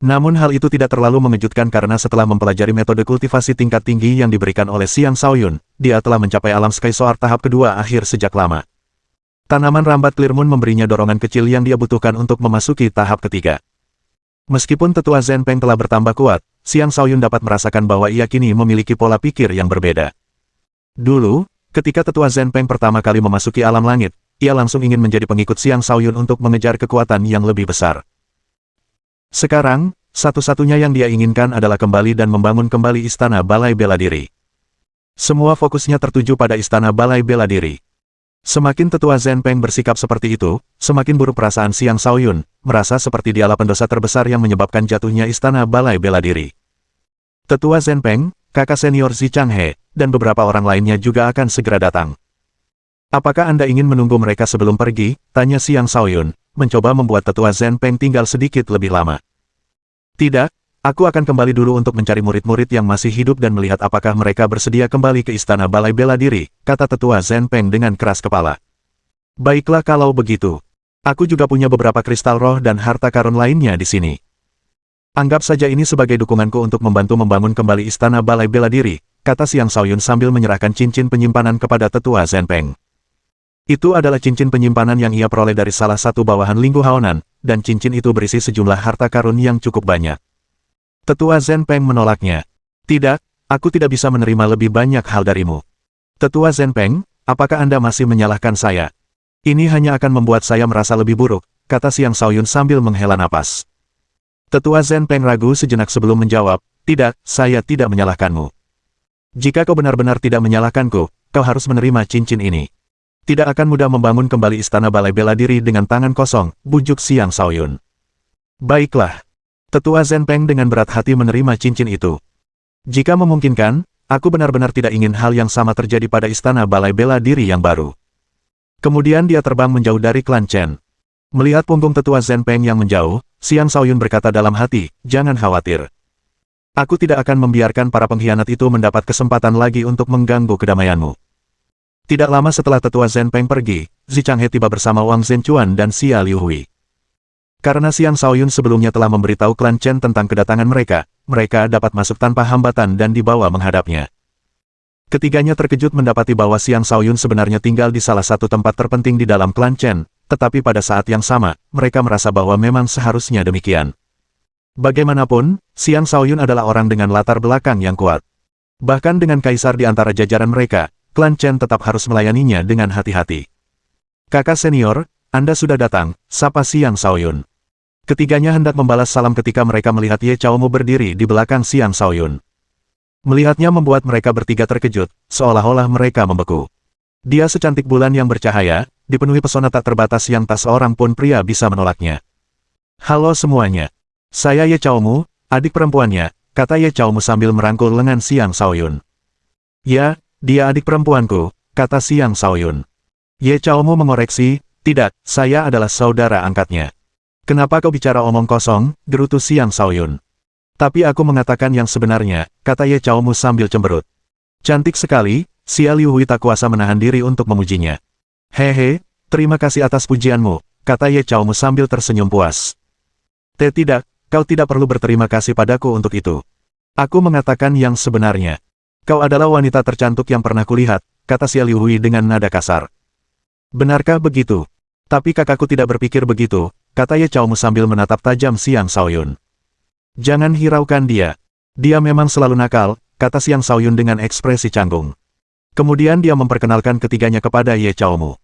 Namun hal itu tidak terlalu mengejutkan karena setelah mempelajari metode kultivasi tingkat tinggi yang diberikan oleh Xiang Shaoyun, dia telah mencapai alam Sky Soar tahap kedua akhir sejak lama. Tanaman rambat Clearmoon memberinya dorongan kecil yang dia butuhkan untuk memasuki tahap ketiga. Meskipun Tetua Zhenpeng telah bertambah kuat, Xiang Shaoyun dapat merasakan bahwa ia kini memiliki pola pikir yang berbeda. Dulu, ketika Tetua Zhenpeng pertama kali memasuki alam langit, ia langsung ingin menjadi pengikut Xiang Shaoyun untuk mengejar kekuatan yang lebih besar. Sekarang, satu-satunya yang dia inginkan adalah kembali dan membangun kembali Istana Balai Bela Diri. Semua fokusnya tertuju pada Istana Balai Bela Diri. Semakin Tetua Zhenpeng bersikap seperti itu, semakin buruk perasaan Xiang Shaoyun, merasa seperti dialah pendosa terbesar yang menyebabkan jatuhnya Istana Balai Bela Diri. Tetua Zhenpeng, kakak senior Zi Changhe, dan beberapa orang lainnya juga akan segera datang. "Apakah Anda ingin menunggu mereka sebelum pergi?" tanya Xiang Shaoyun, mencoba membuat Tetua Zhenpeng tinggal sedikit lebih lama. "Tidak, aku akan kembali dulu untuk mencari murid-murid yang masih hidup dan melihat apakah mereka bersedia kembali ke Istana Balai Bela Diri," kata Tetua Zhenpeng dengan keras kepala. "Baiklah kalau begitu. Aku juga punya beberapa kristal roh dan harta karun lainnya di sini. Anggap saja ini sebagai dukunganku untuk membantu membangun kembali Istana Balai Bela Diri," kata Xiang Shaoyun sambil menyerahkan cincin penyimpanan kepada Tetua Zhenpeng. Itu adalah cincin penyimpanan yang ia peroleh dari salah satu bawahan Linggu Haonan, dan cincin itu berisi sejumlah harta karun yang cukup banyak. Tetua Zhenpeng menolaknya. "Tidak, aku tidak bisa menerima lebih banyak hal darimu. Tetua Zhenpeng, apakah Anda masih menyalahkan saya? Ini hanya akan membuat saya merasa lebih buruk," kata Xiang Shaoyun sambil menghela napas. Tetua Zhenpeng ragu sejenak sebelum menjawab, "Tidak, saya tidak menyalahkanmu. Jika kau benar-benar tidak menyalahkanku, kau harus menerima cincin ini. Tidak akan mudah membangun kembali Istana Balai Bela Diri dengan tangan kosong," bujuk Xiang Shaoyun. "Baiklah." Tetua Zhenpeng dengan berat hati menerima cincin itu. "Jika memungkinkan, aku benar-benar tidak ingin hal yang sama terjadi pada Istana Balai Bela Diri yang baru." Kemudian dia terbang menjauh dari klan Chen. Melihat punggung Tetua Zhenpeng yang menjauh, Xiang Shaoyun berkata dalam hati, "Jangan khawatir. Aku tidak akan membiarkan para pengkhianat itu mendapat kesempatan lagi untuk mengganggu kedamaianmu." Tidak lama setelah Tetua Zhenpeng pergi, Zi Changhe tiba bersama Wang Zhenchuan dan Xia Liuhui. Karena Xiang Shaoyun sebelumnya telah memberitahu klan Chen tentang kedatangan mereka, mereka dapat masuk tanpa hambatan dan dibawa menghadapnya. Ketiganya terkejut mendapati bahwa Xiang Shaoyun sebenarnya tinggal di salah satu tempat terpenting di dalam klan Chen, tetapi pada saat yang sama, mereka merasa bahwa memang seharusnya demikian. Bagaimanapun, Xiang Shaoyun adalah orang dengan latar belakang yang kuat. Bahkan dengan kaisar di antara jajaran mereka, klan Chen tetap harus melayaninya dengan hati-hati. Kakak senior, Anda sudah datang, sapa Xiang Shaoyun. Ketiganya hendak membalas salam ketika mereka melihat Ye Chaomu berdiri di belakang Xiang Shaoyun. Melihatnya membuat mereka bertiga terkejut, seolah-olah mereka membeku. Dia secantik bulan yang bercahaya, dipenuhi pesona tak terbatas yang tak seorang pun pria bisa menolaknya. Halo semuanya. Saya Ye Chaomu, adik perempuannya, kata Ye Chaomu sambil merangkul lengan Xiang Shaoyun. Ya, dia adik perempuanku, kata Xiang Shaoyun. Ye Chaomu mengoreksi, tidak, saya adalah saudara angkatnya. Kenapa kau bicara omong kosong, gerutu Xiang Shaoyun. Tapi aku mengatakan yang sebenarnya, kata Ye Chaomu sambil cemberut. Cantik sekali, Xia Liuhui tak kuasa menahan diri untuk memujinya. Hehe, terima kasih atas pujianmu, kata Ye Chaomu sambil tersenyum puas. Tidak, kau tidak perlu berterima kasih padaku untuk itu. Aku mengatakan yang sebenarnya. Kau adalah wanita tercantik yang pernah kulihat, kata Xia Liuhui dengan nada kasar. Benarkah begitu? Tapi kakakku tidak berpikir begitu, kata Ye Chaomu sambil menatap tajam Xiang Shaoyun. Jangan hiraukan dia. Dia memang selalu nakal, kata Xiang Shaoyun dengan ekspresi canggung. Kemudian dia memperkenalkan ketiganya kepada Ye Chaomu.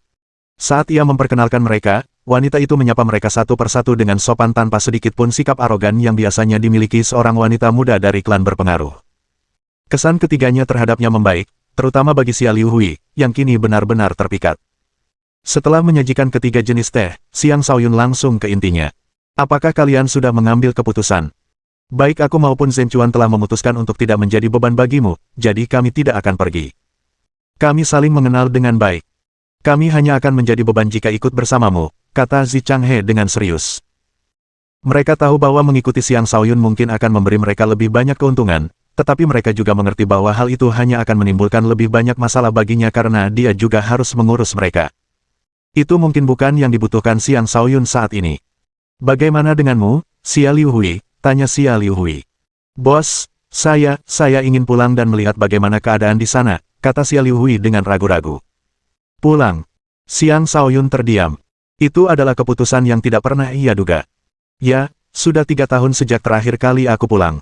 Saat ia memperkenalkan mereka, wanita itu menyapa mereka satu persatu dengan sopan tanpa sedikit pun sikap arogan yang biasanya dimiliki seorang wanita muda dari klan berpengaruh. Kesan ketiganya terhadapnya membaik, terutama bagi Xia Liuhui, yang kini benar-benar terpikat. Setelah menyajikan ketiga jenis teh, Xiang Shaoyun langsung ke intinya. Apakah kalian sudah mengambil keputusan? Baik aku maupun Zhen Chuan telah memutuskan untuk tidak menjadi beban bagimu, jadi kami tidak akan pergi. Kami saling mengenal dengan baik. Kami hanya akan menjadi beban jika ikut bersamamu, kata Zi Changhe dengan serius. Mereka tahu bahwa mengikuti Xiang Shaoyun mungkin akan memberi mereka lebih banyak keuntungan, tetapi mereka juga mengerti bahwa hal itu hanya akan menimbulkan lebih banyak masalah baginya karena dia juga harus mengurus mereka. Itu mungkin bukan yang dibutuhkan Xiang Shaoyun saat ini. Bagaimana denganmu, Xia Liuhui? Tanya Xia Liuhui. Bos, saya ingin pulang dan melihat bagaimana keadaan di sana, kata Xia Liuhui dengan ragu-ragu. Pulang. Xiang Shaoyun terdiam. Itu adalah keputusan yang tidak pernah ia duga. Ya, sudah 3 tahun sejak terakhir kali aku pulang.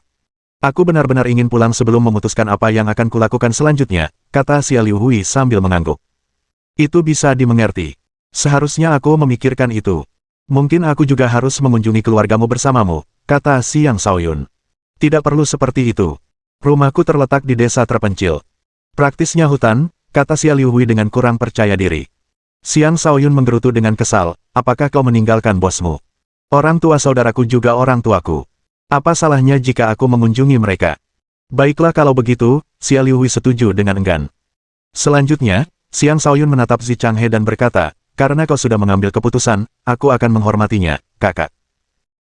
Aku benar-benar ingin pulang sebelum memutuskan apa yang akan kulakukan selanjutnya, kata Xia Liuhui sambil mengangguk. Itu bisa dimengerti. Seharusnya aku memikirkan itu. Mungkin aku juga harus mengunjungi keluargamu bersamamu, kata Xiang Shaoyun. Tidak perlu seperti itu. Rumahku terletak di desa terpencil. Praktisnya hutan, kata Xia Liuhui dengan kurang percaya diri. Xiang Shaoyun menggerutu dengan kesal, apakah kau meninggalkan bosmu? Orang tua saudaraku juga orang tuaku. Apa salahnya jika aku mengunjungi mereka? Baiklah kalau begitu, Xia Liuhui setuju dengan enggan. Selanjutnya, Xiang Shaoyun menatap Zi Changhe dan berkata, karena kau sudah mengambil keputusan, aku akan menghormatinya, kakak.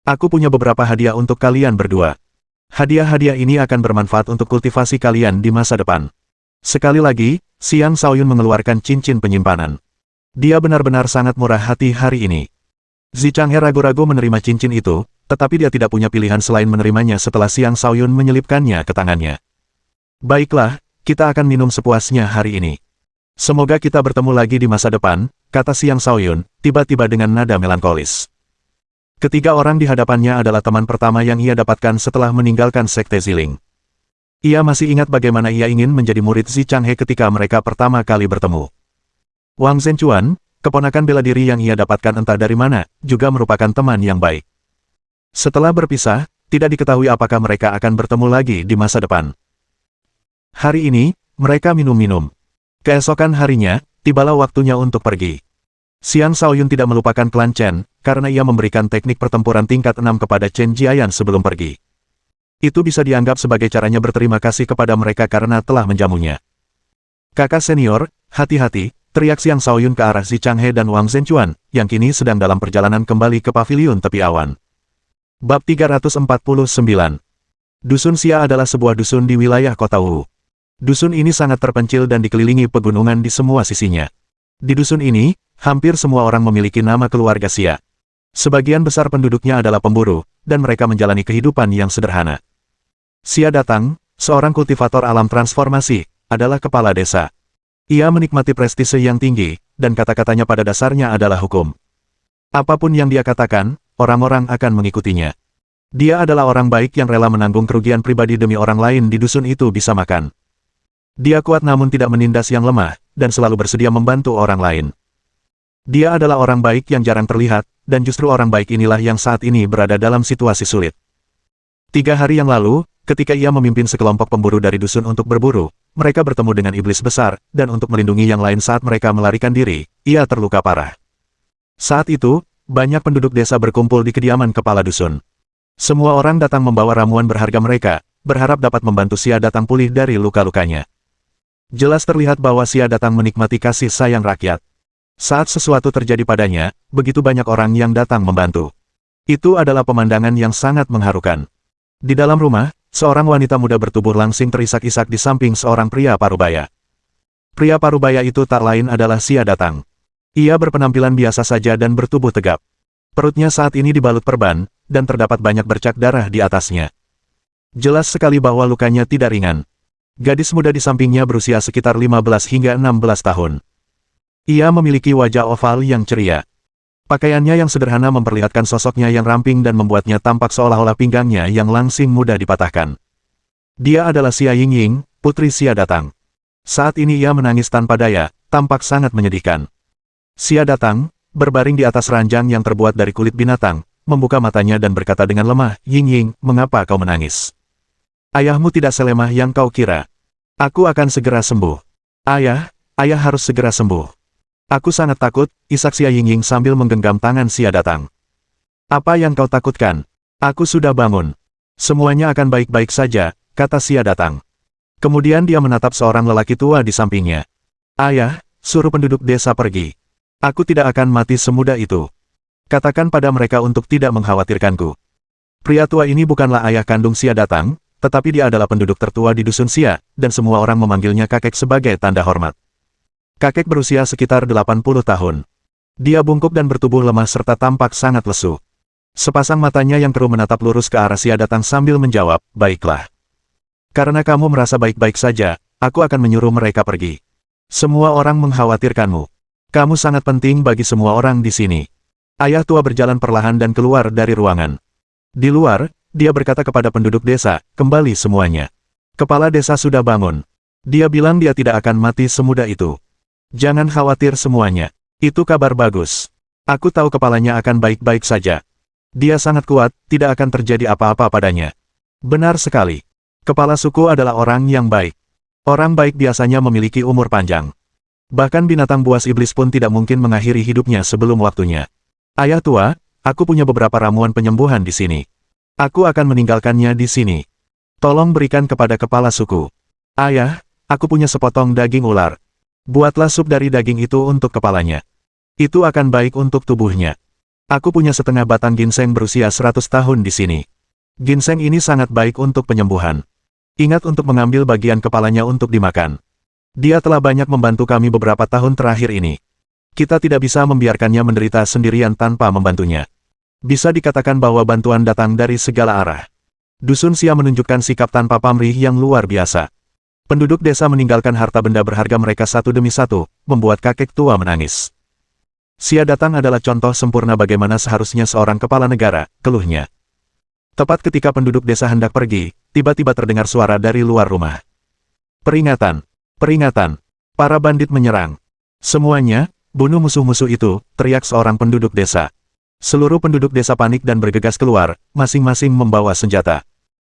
Aku punya beberapa hadiah untuk kalian berdua. Hadiah-hadiah ini akan bermanfaat untuk kultivasi kalian di masa depan. Sekali lagi, Xiang Shaoyun mengeluarkan cincin penyimpanan. Dia benar-benar sangat murah hati hari ini. Zi Changhe ragu-ragu menerima cincin itu, tetapi dia tidak punya pilihan selain menerimanya setelah Xiang Shaoyun menyelipkannya ke tangannya. Baiklah, kita akan minum sepuasnya hari ini. Semoga kita bertemu lagi di masa depan, kata Xiang Shaoyun, tiba-tiba dengan nada melankolis. Ketiga orang di hadapannya adalah teman pertama yang ia dapatkan setelah meninggalkan Sekte Ziling. Ia masih ingat bagaimana ia ingin menjadi murid Zi Changhe ketika mereka pertama kali bertemu. Wang Zhenchuan, keponakan bela diri yang ia dapatkan entah dari mana, juga merupakan teman yang baik. Setelah berpisah, tidak diketahui apakah mereka akan bertemu lagi di masa depan. Hari ini, mereka minum-minum. Keesokan harinya, tibalah waktunya untuk pergi. Xiang Shaoyun tidak melupakan klan Chen, karena ia memberikan teknik pertempuran tingkat 6 kepada Chen Jiayan sebelum pergi. Itu bisa dianggap sebagai caranya berterima kasih kepada mereka karena telah menjamunya. Kakak senior, hati-hati, teriak Xiang Shaoyun ke arah Zi Changhe dan Wang Zhenchuan, yang kini sedang dalam perjalanan kembali ke paviliun tepi awan. Bab 349. Dusun Xia adalah sebuah dusun di wilayah kota Wu. Dusun ini sangat terpencil dan dikelilingi pegunungan di semua sisinya. Di dusun ini, hampir semua orang memiliki nama keluarga Xia. Sebagian besar penduduknya adalah pemburu, dan mereka menjalani kehidupan yang sederhana. Xia datang, seorang kultivator alam transformasi, adalah kepala desa. Ia menikmati prestise yang tinggi, dan kata-katanya pada dasarnya adalah hukum. Apapun yang dia katakan, orang-orang akan mengikutinya. Dia adalah orang baik yang rela menanggung kerugian pribadi demi orang lain di dusun itu bisa makan. Dia kuat namun tidak menindas yang lemah, dan selalu bersedia membantu orang lain. Dia adalah orang baik yang jarang terlihat, dan justru orang baik inilah yang saat ini berada dalam situasi sulit. 3 hari yang lalu, ketika ia memimpin sekelompok pemburu dari dusun untuk berburu, mereka bertemu dengan iblis besar, dan untuk melindungi yang lain saat mereka melarikan diri, ia terluka parah. Saat itu, banyak penduduk desa berkumpul di kediaman kepala dusun. Semua orang datang membawa ramuan berharga mereka, berharap dapat membantu Sia Datang pulih dari luka-lukanya. Jelas terlihat bahwa Sia Datang menikmati kasih sayang rakyat. Saat sesuatu terjadi padanya, begitu banyak orang yang datang membantu. Itu adalah pemandangan yang sangat mengharukan. Di dalam rumah, seorang wanita muda bertubuh langsing terisak-isak di samping seorang pria parubaya. Pria parubaya itu tak lain adalah Sia Datang. Ia berpenampilan biasa saja dan bertubuh tegap. Perutnya saat ini dibalut perban, dan terdapat banyak bercak darah di atasnya. Jelas sekali bahwa lukanya tidak ringan. Gadis muda di sampingnya berusia sekitar 15 hingga 16 tahun. Ia memiliki wajah oval yang ceria. Pakaiannya yang sederhana memperlihatkan sosoknya yang ramping dan membuatnya tampak seolah-olah pinggangnya yang langsing mudah dipatahkan. Dia adalah Xia Yingying, putri Sia Datang. Saat ini ia menangis tanpa daya, tampak sangat menyedihkan. Sia Datang, berbaring di atas ranjang yang terbuat dari kulit binatang, membuka matanya dan berkata dengan lemah, "Yingying, mengapa kau menangis? Ayahmu tidak selemah yang kau kira. Aku akan segera sembuh. Ayah harus segera sembuh. Aku sangat takut," isak Xia Yingying sambil menggenggam tangan Sia Datang. "Apa yang kau takutkan? Aku sudah bangun. Semuanya akan baik-baik saja," kata Sia Datang. Kemudian dia menatap seorang lelaki tua di sampingnya. "Ayah, suruh penduduk desa pergi. Aku tidak akan mati semudah itu. Katakan pada mereka untuk tidak mengkhawatirkanku." Pria tua ini bukanlah ayah kandung Sia Datang, tetapi dia adalah penduduk tertua di dusun Sia, dan semua orang memanggilnya kakek sebagai tanda hormat. Kakek berusia sekitar 80 tahun. Dia bungkuk dan bertubuh lemah serta tampak sangat lesu. Sepasang matanya yang keruh menatap lurus ke arah Sia Datang sambil menjawab, "Baiklah. Karena kamu merasa baik-baik saja, aku akan menyuruh mereka pergi. Semua orang mengkhawatirkanmu. Kamu sangat penting bagi semua orang di sini." Ayah tua berjalan perlahan dan keluar dari ruangan. Di luar, dia berkata kepada penduduk desa, "Kembali semuanya. Kepala desa sudah bangun. Dia bilang dia tidak akan mati semudah itu. Jangan khawatir semuanya. Itu kabar bagus. Aku tahu kepalanya akan baik-baik saja. Dia sangat kuat, tidak akan terjadi apa-apa padanya." Benar sekali. Kepala suku adalah orang yang baik. Orang baik biasanya memiliki umur panjang. Bahkan binatang buas iblis pun tidak mungkin mengakhiri hidupnya sebelum waktunya. "Ayah tua, aku punya beberapa ramuan penyembuhan di sini. Aku akan meninggalkannya di sini. Tolong berikan kepada kepala suku." "Ayah, aku punya sepotong daging ular. Buatlah sup dari daging itu untuk kepalanya. Itu akan baik untuk tubuhnya. Aku punya setengah batang ginseng berusia 100 tahun di sini. Ginseng ini sangat baik untuk penyembuhan. Ingat untuk mengambil bagian kepalanya untuk dimakan. Dia telah banyak membantu kami beberapa tahun terakhir ini. Kita tidak bisa membiarkannya menderita sendirian tanpa membantunya. Bisa dikatakan bahwa bantuan datang dari segala arah." Dusun Sia menunjukkan sikap tanpa pamrih yang luar biasa. Penduduk desa meninggalkan harta benda berharga mereka satu demi satu, membuat kakek tua menangis. "Sia Datang adalah contoh sempurna bagaimana seharusnya seorang kepala negara," keluhnya. Tepat ketika penduduk desa hendak pergi, tiba-tiba terdengar suara dari luar rumah. "Peringatan! Peringatan! Para bandit menyerang! Semuanya, bunuh musuh-musuh itu!" teriak seorang penduduk desa. Seluruh penduduk desa panik dan bergegas keluar, masing-masing membawa senjata.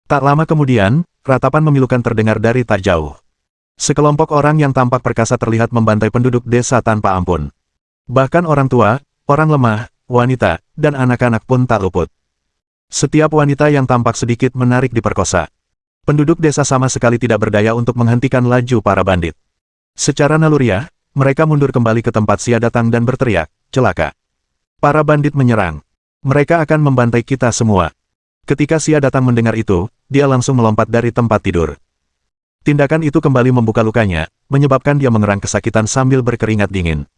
Tak lama kemudian, ratapan memilukan terdengar dari tak jauh. Sekelompok orang yang tampak perkasa terlihat membantai penduduk desa tanpa ampun. Bahkan orang tua, orang lemah, wanita, dan anak-anak pun tak luput. Setiap wanita yang tampak sedikit menarik diperkosa. Penduduk desa sama sekali tidak berdaya untuk menghentikan laju para bandit. Secara naluriah, mereka mundur kembali ke tempat Sia Datang dan berteriak, "Celaka! Para bandit menyerang. Mereka akan membantai kita semua." Ketika Sia Datang mendengar itu, dia langsung melompat dari tempat tidur. Tindakan itu kembali membuka lukanya, menyebabkan dia mengerang kesakitan sambil berkeringat dingin.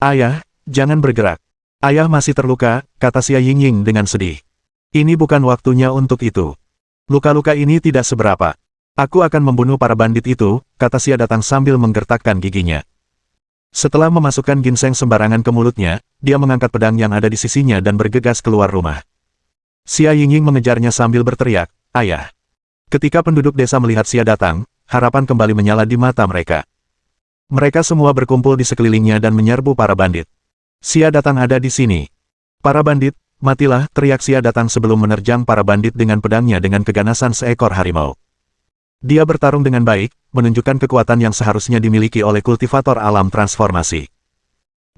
"Ayah, jangan bergerak. Ayah masih terluka," kata Xia Yingying dengan sedih. "Ini bukan waktunya untuk itu. Luka-luka ini tidak seberapa. Aku akan membunuh para bandit itu," kata Sia Datang sambil menggertakkan giginya. Setelah memasukkan ginseng sembarangan ke mulutnya, dia mengangkat pedang yang ada di sisinya dan bergegas keluar rumah. Xia Yingying mengejarnya sambil berteriak, "Ayah!" Ketika penduduk desa melihat Xia datang, harapan kembali menyala di mata mereka. Mereka semua berkumpul di sekelilingnya dan menyerbu para bandit. "Xia datang ada di sini. Para bandit, matilah!" teriak Xia datang sebelum menerjang para bandit dengan pedangnya dengan keganasan seekor harimau. Dia bertarung dengan baik, menunjukkan kekuatan yang seharusnya dimiliki oleh kultivator alam transformasi.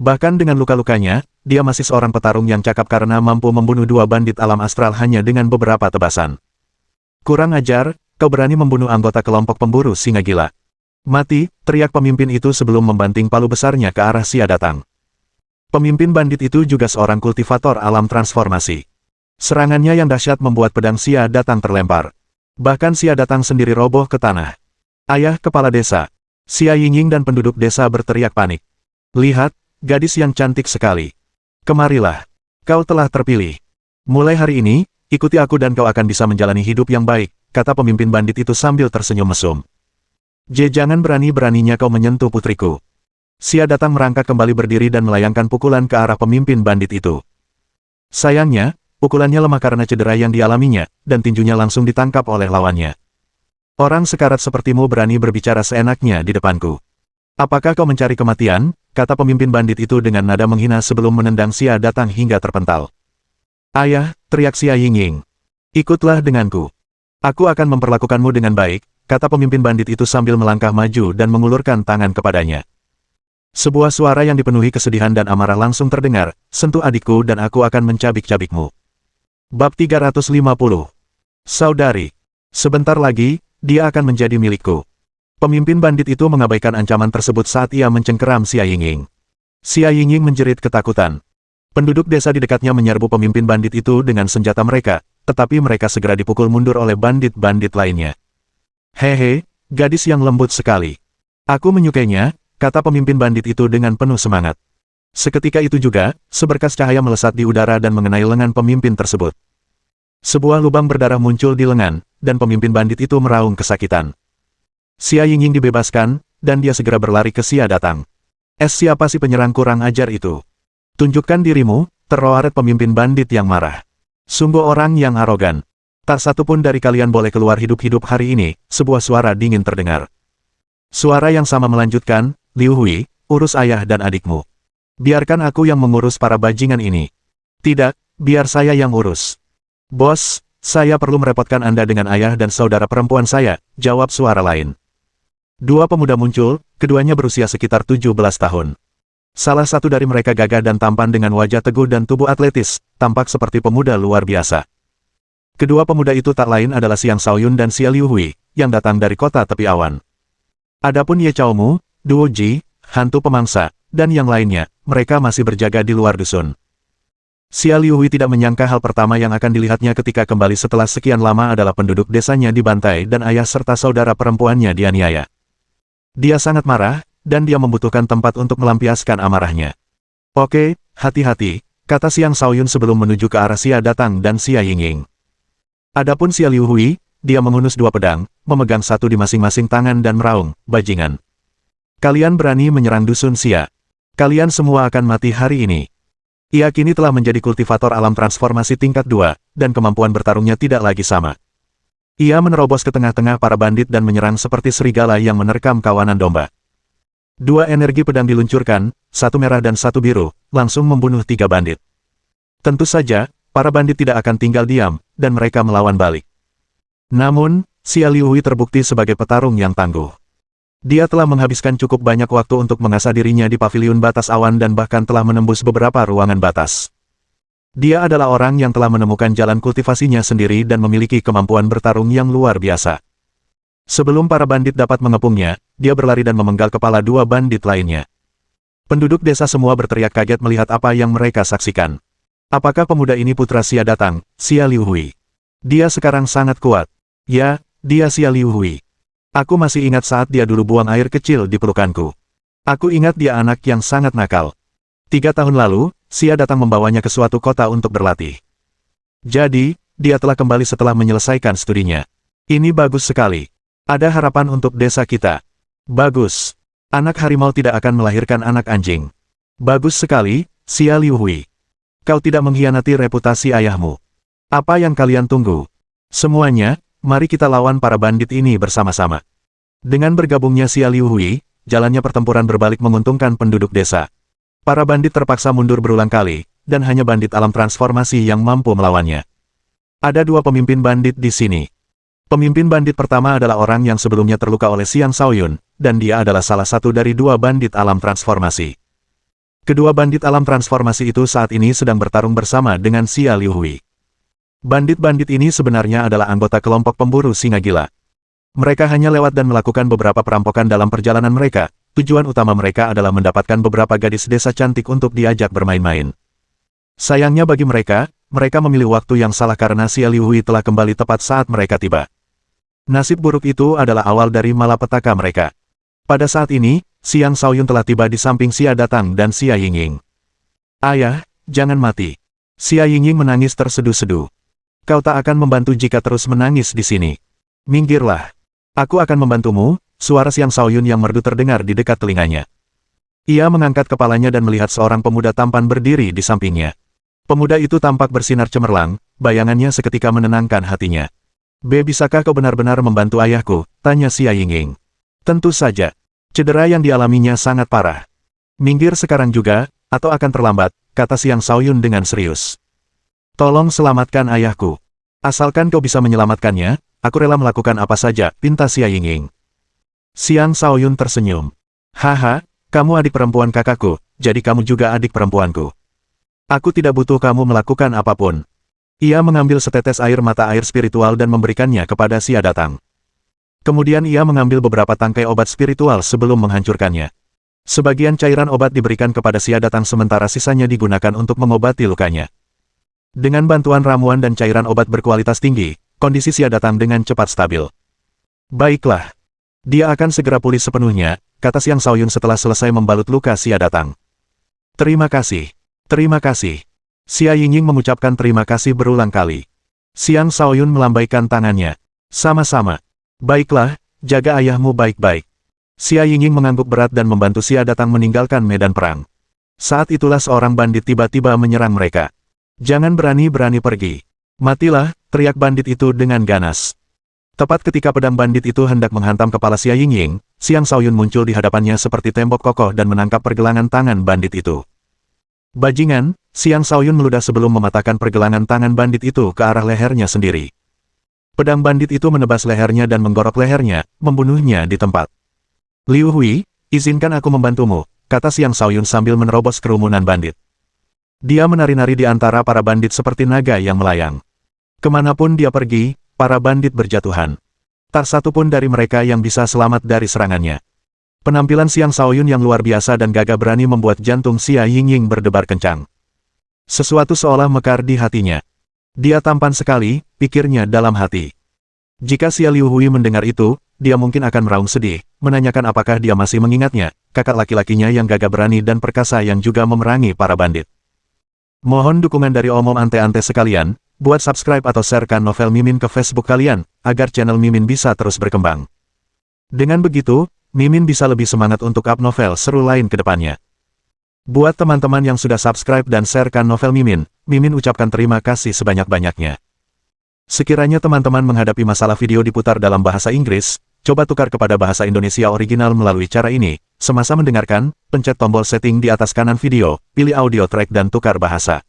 Bahkan dengan luka-lukanya, dia masih seorang petarung yang cakap karena mampu membunuh dua bandit alam astral hanya dengan beberapa tebasan. "Kurang ajar, kau berani membunuh anggota kelompok pemburu singa gila. Mati!" teriak pemimpin itu sebelum membanting palu besarnya ke arah Xia datang. Pemimpin bandit itu juga seorang kultivator alam transformasi. Serangannya yang dahsyat membuat pedang Xia datang terlempar. Bahkan Xia datang sendiri roboh ke tanah. "Ayah kepala desa!" Xia Yingying dan penduduk desa berteriak panik. "Lihat, gadis yang cantik sekali. Kemarilah. Kau telah terpilih. Mulai hari ini, ikuti aku dan kau akan bisa menjalani hidup yang baik," kata pemimpin bandit itu sambil tersenyum mesum. "Jangan berani-beraninya kau menyentuh putriku." Xia datang merangkak kembali berdiri dan melayangkan pukulan ke arah pemimpin bandit itu. Sayangnya, pukulannya lemah karena cedera yang dialaminya, dan tinjunya langsung ditangkap oleh lawannya. "Orang sekarat sepertimu berani berbicara seenaknya di depanku. Apakah kau mencari kematian?" kata pemimpin bandit itu dengan nada menghina sebelum menendang Xia datang hingga terpental. "Ayah!" teriak Xia Yingying. "Ikutlah denganku. Aku akan memperlakukanmu dengan baik," kata pemimpin bandit itu sambil melangkah maju dan mengulurkan tangan kepadanya. Sebuah suara yang dipenuhi kesedihan dan amarah langsung terdengar, "Sentuh adikku dan aku akan mencabik-cabikmu." Bab 350. Saudari. Sebentar lagi, dia akan menjadi milikku. Pemimpin bandit itu mengabaikan ancaman tersebut saat ia mencengkeram Xia Yingying. Xia Yingying menjerit ketakutan. Penduduk desa di dekatnya menyerbu pemimpin bandit itu dengan senjata mereka, tetapi mereka segera dipukul mundur oleh bandit-bandit lainnya. "Hehe, gadis yang lembut sekali. Aku menyukainya," kata pemimpin bandit itu dengan penuh semangat. Seketika itu juga, seberkas cahaya melesat di udara dan mengenai lengan pemimpin tersebut. Sebuah lubang berdarah muncul di lengan, dan pemimpin bandit itu meraung kesakitan. Xia Yingying dibebaskan, dan dia segera berlari ke Xia datang. "Siapa si penyerang kurang ajar itu? Tunjukkan dirimu," terroret pemimpin bandit yang marah. "Sungguh orang yang arogan. Tak satu pun dari kalian boleh keluar hidup-hidup hari ini," sebuah suara dingin terdengar. Suara yang sama melanjutkan, "Liu Hui, urus ayah dan adikmu. Biarkan aku yang mengurus para bajingan ini." "Tidak, biar saya yang urus." "Bos, saya perlu merepotkan Anda dengan ayah dan saudara perempuan saya," jawab suara lain. Dua pemuda muncul, keduanya berusia sekitar 17 tahun. Salah satu dari mereka gagah dan tampan dengan wajah teguh dan tubuh atletis, tampak seperti pemuda luar biasa. Kedua pemuda itu tak lain adalah Xiang Shaoyun dan Xia Liu Hui, yang datang dari kota tepi awan. Adapun Ye Chaomu, Duo Ji, hantu pemangsa, dan yang lainnya, mereka masih berjaga di luar dusun. Xia Liu Hui tidak menyangka hal pertama yang akan dilihatnya ketika kembali setelah sekian lama adalah penduduk desanya dibantai dan ayah serta saudara perempuannya dianiaya. Dia sangat marah, dan dia membutuhkan tempat untuk melampiaskan amarahnya. "Oke, hati-hati," kata Xiang Shaoyun sebelum menuju ke arah Xia datang dan Xia Yingying. Adapun Xia Liu Hui, dia menghunus dua pedang, memegang satu di masing-masing tangan dan meraung, "Bajingan. Kalian berani menyerang dusun Xia. Kalian semua akan mati hari ini." Ia kini telah menjadi kultivator alam transformasi tingkat 2, dan kemampuan bertarungnya tidak lagi sama. Ia menerobos ke tengah-tengah para bandit dan menyerang seperti serigala yang menerkam kawanan domba. Dua energi pedang diluncurkan, satu merah dan satu biru, langsung membunuh tiga bandit. Tentu saja, para bandit tidak akan tinggal diam, dan mereka melawan balik. Namun, Xia Liu Hui terbukti sebagai petarung yang tangguh. Dia telah menghabiskan cukup banyak waktu untuk mengasah dirinya di paviliun batas awan dan bahkan telah menembus beberapa ruangan batas. Dia adalah orang yang telah menemukan jalan kultivasinya sendiri dan memiliki kemampuan bertarung yang luar biasa. Sebelum para bandit dapat mengepungnya, dia berlari dan memenggal kepala dua bandit lainnya. Penduduk desa semua berteriak kaget melihat apa yang mereka saksikan. Apakah pemuda ini putra Xia datang, Xia Liu Hui? Dia sekarang sangat kuat. Ya, dia Xia Liu Hui. Aku masih ingat saat dia dulu buang air kecil di pelukanku. Aku ingat dia anak yang sangat nakal. 3 tahun lalu, Xia datang membawanya ke suatu kota untuk berlatih. Jadi, dia telah kembali setelah menyelesaikan studinya. Ini bagus sekali. Ada harapan untuk desa kita. Bagus. Anak harimau tidak akan melahirkan anak anjing. Bagus sekali, Xia Liu Hui. Kau tidak mengkhianati reputasi ayahmu. Apa yang kalian tunggu? Semuanya, mari kita lawan para bandit ini bersama-sama. Dengan bergabungnya Xia Liuhui, jalannya pertempuran berbalik menguntungkan penduduk desa. Para bandit terpaksa mundur berulang kali, dan hanya bandit alam transformasi yang mampu melawannya. Ada dua pemimpin bandit di sini. Pemimpin bandit pertama adalah orang yang sebelumnya terluka oleh Xiang Shaoyun, dan dia adalah salah satu dari dua bandit alam transformasi. Kedua bandit alam transformasi itu saat ini sedang bertarung bersama dengan Xia Liuhui. Bandit-bandit ini sebenarnya adalah anggota kelompok pemburu singa gila. Mereka hanya lewat dan melakukan beberapa perampokan dalam perjalanan mereka. Tujuan utama mereka adalah mendapatkan beberapa gadis desa cantik untuk diajak bermain-main. Sayangnya bagi mereka, mereka memilih waktu yang salah karena Xia Liuhui telah kembali tepat saat mereka tiba. Nasib buruk itu adalah awal dari malapetaka mereka. Pada saat ini, Xiang Shaoyun telah tiba di samping Xia Datang dan Xia Yingying. Ayah, jangan mati. Xia Yingying menangis terseduh-seduh. Kau tak akan membantu jika terus menangis di sini. Minggirlah. Aku akan membantumu, suara Xiang Shaoyun yang merdu terdengar di dekat telinganya. Ia mengangkat kepalanya dan melihat seorang pemuda tampan berdiri di sampingnya. Pemuda itu tampak bersinar cemerlang, bayangannya seketika menenangkan hatinya. Bisakah kau benar-benar membantu ayahku? Tanya Xia Yingying. Tentu saja. Cedera yang dialaminya sangat parah. Minggir sekarang juga, atau akan terlambat, kata Xiang Shaoyun dengan serius. Tolong selamatkan ayahku. Asalkan kau bisa menyelamatkannya, aku rela melakukan apa saja, pinta Xia Yingying. Xiang Shaoyun tersenyum. Haha, kamu adik perempuan kakakku, jadi kamu juga adik perempuanku. Aku tidak butuh kamu melakukan apapun. Ia mengambil setetes air mata air spiritual dan memberikannya kepada Xia Datang. Kemudian ia mengambil beberapa tangkai obat spiritual sebelum menghancurkannya. Sebagian cairan obat diberikan kepada Xia Datang sementara sisanya digunakan untuk mengobati lukanya. Dengan bantuan ramuan dan cairan obat berkualitas tinggi, kondisi Xia Datang dengan cepat stabil. Baiklah. Dia akan segera pulih sepenuhnya, kata Xiang Shaoyun setelah selesai membalut luka Xia Datang. Terima kasih. Terima kasih. Xia Yingying mengucapkan terima kasih berulang kali. Xiang Shaoyun melambaikan tangannya. Sama-sama. Baiklah, jaga ayahmu baik-baik. Xia Yingying mengangguk berat dan membantu Xia Datang meninggalkan medan perang. Saat itulah seorang bandit tiba-tiba menyerang mereka. Jangan berani-berani pergi. Matilah, teriak bandit itu dengan ganas. Tepat ketika pedang bandit itu hendak menghantam kepala Xia Yingying, Xiang Shaoyun muncul di hadapannya seperti tembok kokoh dan menangkap pergelangan tangan bandit itu. Bajingan, Xiang Shaoyun meludah sebelum mematahkan pergelangan tangan bandit itu ke arah lehernya sendiri. Pedang bandit itu menebas lehernya dan menggorok lehernya, membunuhnya di tempat. Liu Hui, izinkan aku membantumu, kata Xiang Shaoyun sambil menerobos kerumunan bandit. Dia menari-nari di antara para bandit seperti naga yang melayang. Kemanapun dia pergi, para bandit berjatuhan. Tak satu pun dari mereka yang bisa selamat dari serangannya. Penampilan Xiang Shaoyun yang luar biasa dan gagah berani membuat jantung Xia Yingying berdebar kencang. Sesuatu seolah mekar di hatinya. Dia tampan sekali, pikirnya dalam hati. Jika Xia Liuhui mendengar itu, dia mungkin akan meraung sedih, menanyakan apakah dia masih mengingatnya, kakak laki-lakinya yang gagah berani dan perkasa yang juga memerangi para bandit. Mohon dukungan dari omom ante-ante sekalian, buat subscribe atau sharekan novel Mimin ke Facebook kalian, agar channel Mimin bisa terus berkembang. Dengan begitu, Mimin bisa lebih semangat untuk up novel seru lain ke depannya. Buat teman-teman yang sudah subscribe dan sharekan novel Mimin, Mimin ucapkan terima kasih sebanyak-banyaknya. Sekiranya teman-teman menghadapi masalah video diputar dalam bahasa Inggris, coba tukar kepada bahasa Indonesia original melalui cara ini. Semasa mendengarkan, pencet tombol setting di atas kanan video, pilih audio track dan tukar bahasa.